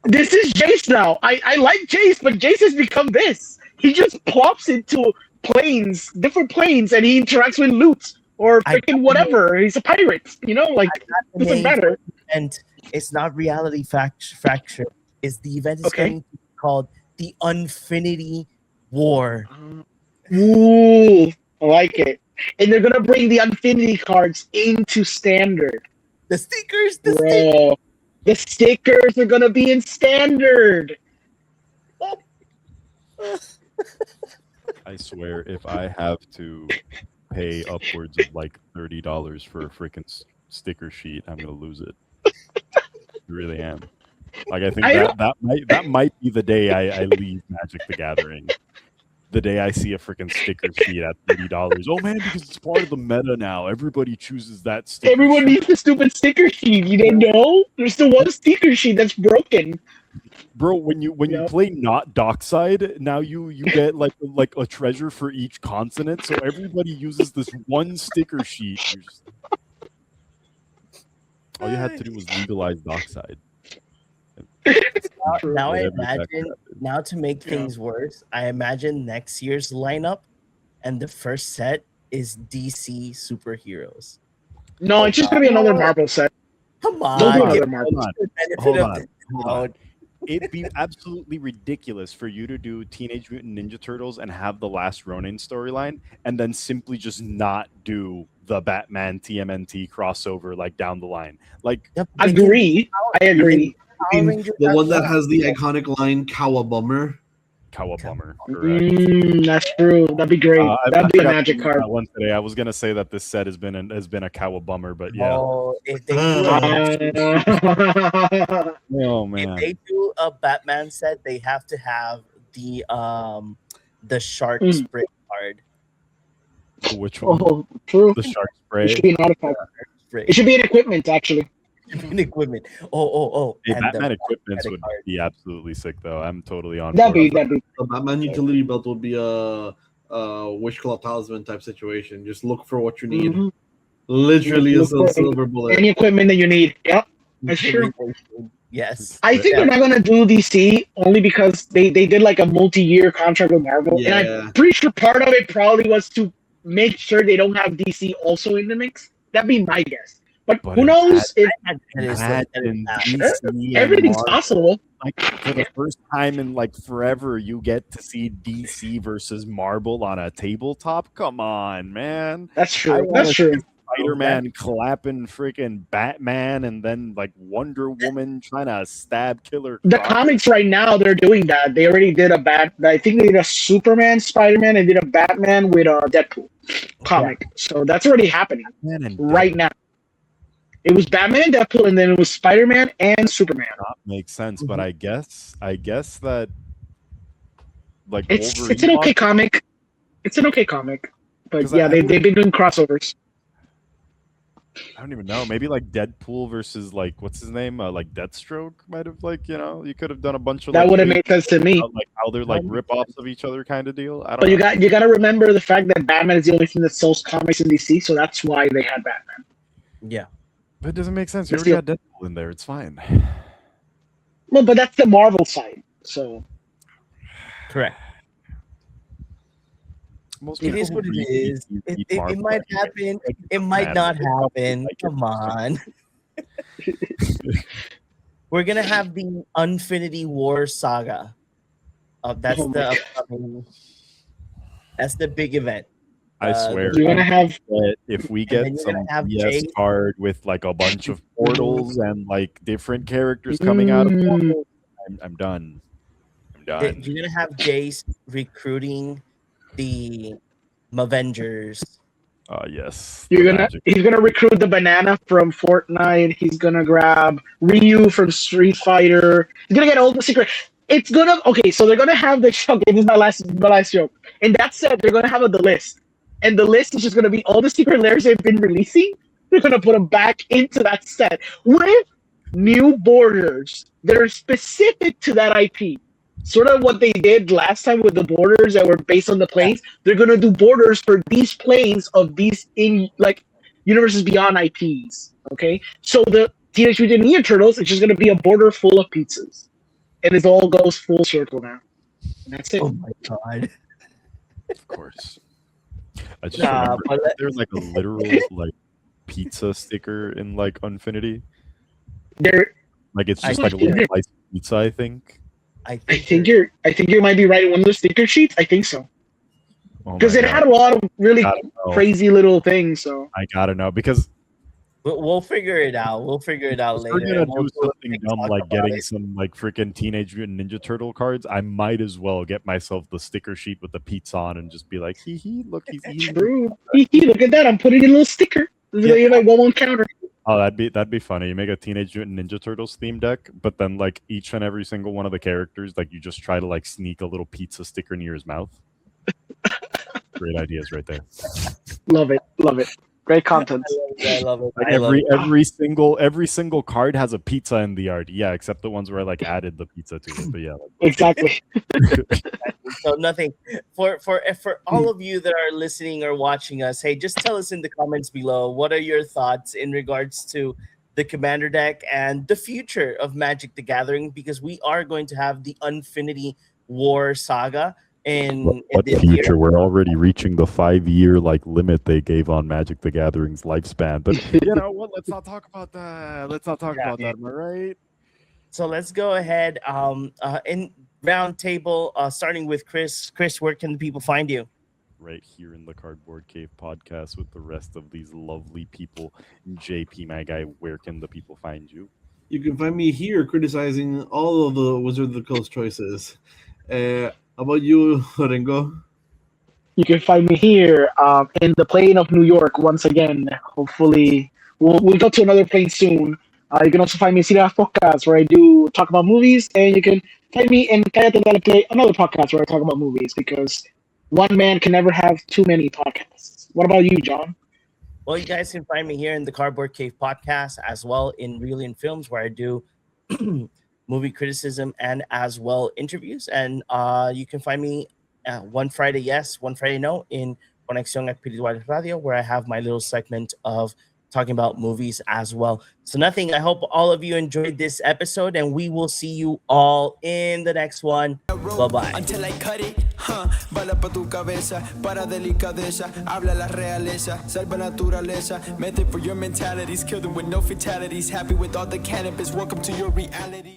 S3: This is Jace now. I like Jace, but Jace has become this. He just plops into planes, different planes, and he interacts with loot or freaking whatever. He's a pirate, you know, like doesn't matter.
S2: And it's not Reality Fracture. It's the event is
S3: Okay.
S2: going to be called the Infinity War.
S3: Ooh, I like it. And they're gonna bring the Infinity cards into Standard.
S2: The stickers, the
S3: Bro, the stickers are gonna be in Standard.
S5: I swear, if I have to pay upwards of like $30 for a freaking sticker sheet, I'm gonna lose it. I really am. Like I think that might be the day I leave Magic the Gathering. The day I see a freaking sticker sheet at $30. Oh man, because it's part of the meta now. Everybody chooses that sticker.
S3: Everyone
S5: sheet.
S3: needs the stupid sticker sheet. You don't know? There's the one sticker sheet that's broken.
S5: Bro, when you play not Dockside, now you get like a treasure for each continent. So everybody uses this one sticker sheet. All you had to do was legalize Dockside.
S2: Now I imagine, now to make things worse, I imagine next year's lineup, and the first set is DC superheroes.
S3: No, it's just gonna be another Marvel set.
S2: Come on,
S3: Don't do another
S2: give
S3: Marvel.
S2: the benefit
S5: Hold
S2: of
S5: on.
S2: the doubt.
S5: It'd be absolutely ridiculous for you to do Teenage Mutant Ninja Turtles and have the Last Ronin storyline, and then simply just not do the Batman TMNT crossover like down the line. Like,
S3: I agree.
S4: The one that has the iconic line "Cowabummer."
S5: Cowabummer.
S3: That's true. That'd be great. That'd be a magic card.
S5: One today. I was gonna say that this set has been a Cowabummer, but yeah.
S2: Oh, if they
S5: Oh man.
S2: if they do a Batman set, they have to have the shark spray card.
S5: Which one?
S3: Oh, true.
S5: The shark
S3: It
S5: spray.
S3: should be an artifact.
S2: Spray.
S3: It should be an equipment, actually.
S2: An equipment. Oh.
S5: Hey,
S2: and
S5: Batman
S2: the
S5: equipments would
S2: card.
S5: be absolutely sick, though. I'm totally on
S3: That'd
S5: board.
S3: be.
S4: The Batman utility belt would be a wish claw talisman type situation. Just look for what you need.
S3: Mhm.
S4: Literally
S3: Look
S4: a
S3: for
S4: silver bullet.
S3: Any equipment that you need. Yep, that's true.
S2: Yes.
S3: I think they're not gonna do DC only because they did like a multi-year contract with Marvel, and
S4: Yeah.
S3: I'm pretty sure part of it probably was to make sure they don't have DC also in the mix. That'd be my guess. But who knows? If everything's possible.
S5: Like for the first time in like forever, you get to see DC versus Marvel on a tabletop. Come on, man.
S3: That's true. That's true.
S5: Spider-Man clapping freaking Batman, and then like Wonder Woman trying to stab Killer
S3: The
S5: Croc.
S3: comics right now, they're doing that. They already did I think they did a Superman, Spider-Man, and did a Batman with a Deadpool comic. So that's already happening right now. It was Batman and Deadpool, and then it was Spider-Man and Superman.
S5: That makes sense, but I guess that like
S3: It's
S5: Wolverine
S3: an okay comic. It's an okay comic, but yeah, they've been doing crossovers.
S5: I don't even know. Maybe like Deadpool versus like what's his name? Like Deathstroke might have like you could have done a bunch of
S3: that
S5: like,
S3: would have made sense to me.
S5: like how they're like rip-offs of each other kind of deal. I don't
S3: But
S5: know.
S3: you got to remember the fact that Batman is the only thing that sells comics in DC, so that's why they had Batman.
S2: Yeah.
S5: But it doesn't make sense. You already got Deadpool in there. It's fine.
S3: Well, but that's the Marvel side, so
S2: Correct.
S5: Most
S2: It is
S5: people
S2: what it
S5: read
S2: is.
S5: read
S2: It
S5: Marvel
S2: might
S5: anyway.
S2: happen.
S5: Like,
S2: It might
S5: man,
S2: not
S5: they probably
S2: happen.
S5: like it
S2: Come
S5: or something.
S2: on. We're gonna have the Infinity War saga. That's
S3: Oh my
S2: the
S3: God.
S2: upcoming. That's the big event.
S5: I swear.
S3: you're gonna have
S5: that if we
S2: then
S5: get
S2: you're
S5: some
S2: gonna have
S5: PS
S2: Jay.
S5: card with like a bunch of portals and like different characters coming out of portals, I'm done. I'm done.
S2: You're gonna have Jace recruiting the Avengers.
S5: Yes.
S3: he's
S5: the
S3: gonna
S5: magic.
S3: recruit the banana from Fortnite. He's gonna grab Ryu from Street Fighter. He's gonna get all the secret. It's gonna so they're gonna have the okay. This is my last joke. And that said, they're gonna have the list, and the list is just gonna be all the secret layers they've been releasing. They're gonna put them back into that set with new borders that are specific to that IP. Sort of what they did last time with the borders that were based on the planes. They're gonna do borders for these planes of these in like universes beyond IPs. Okay, so the Teenage Mutant Ninja Turtles is just gonna be a border full of pizzas, and it all goes full circle now. And that's it.
S2: Oh my god.
S5: Of course. I just remember there's like a literal like pizza sticker in like Infinity.
S3: There,
S5: Like it's just like a little slice of pizza, I think.
S3: I think you might be right in one of the sticker sheets. I think so. Because it had a lot of really crazy little things. So
S5: I gotta know because
S2: we'll figure it out. We'll figure it out later.
S5: we're gonna do something dumb like getting some like freaking Teenage Mutant Ninja Turtle cards. I might as well get myself the sticker sheet with the pizza on and just be like, hee hee, look, he's eating.
S3: True. Look at that! I'm putting in a little sticker. Yeah. Like one counter.
S5: Oh, that'd be funny. You make a Teenage Mutant Ninja Turtles theme deck, but then like each and every single one of the characters, like you just try to like sneak a little pizza sticker near his mouth. Great ideas right there.
S3: Love it. Great content.
S2: I love it.
S5: Like every single card has a pizza in the art. Yeah, except the ones where I like added the pizza to it. But yeah, like,
S3: exactly.
S2: So nothing for all of you that are listening or watching us. Hey, just tell us in the comments below what are your thoughts in regards to the Commander deck and the future of Magic the Gathering, because we are going to have the Infinity War saga. And
S5: what future? We're already reaching the 5-year like limit they gave on Magic the Gathering's lifespan. But you know what? Let's not talk about that. Let's not talk about that. Am I right?
S2: So let's go ahead. In round table, starting with Chris. Chris, where can the people find you?
S5: Right here in the Cardboard Cave podcast with the rest of these lovely people. JP, my guy, where can the people find you?
S4: You can find me here criticizing all of the Wizard of the Coast choices. How about you, Rengo?
S3: You can find me here in the plane of New York once again. Hopefully, we'll go to another plane soon. You can also find me in Cinemas Podcast, where I do talk about movies, and you can find me in Cállate Dale Play, another podcast where I talk about movies, because one man can never have too many podcasts. What about you, John?
S2: Well, you guys can find me here in the Cardboard Cave podcast, as well in Really in Films, where I do movie criticism and as well interviews. And you can find me one Friday yes, one Friday no in Conexión Espiritual Radio, where I have my little segment of talking about movies as well. So nothing, I hope all of you enjoyed this episode, and we will see you all in the next one. Bye-bye.
S1: Until I cut it, bala pa tu cabeza, para delicadeza, habla la realeza, salva naturaleza, method for your mentalities, kill them with no fatalities, happy with all the cannabis, welcome to your reality.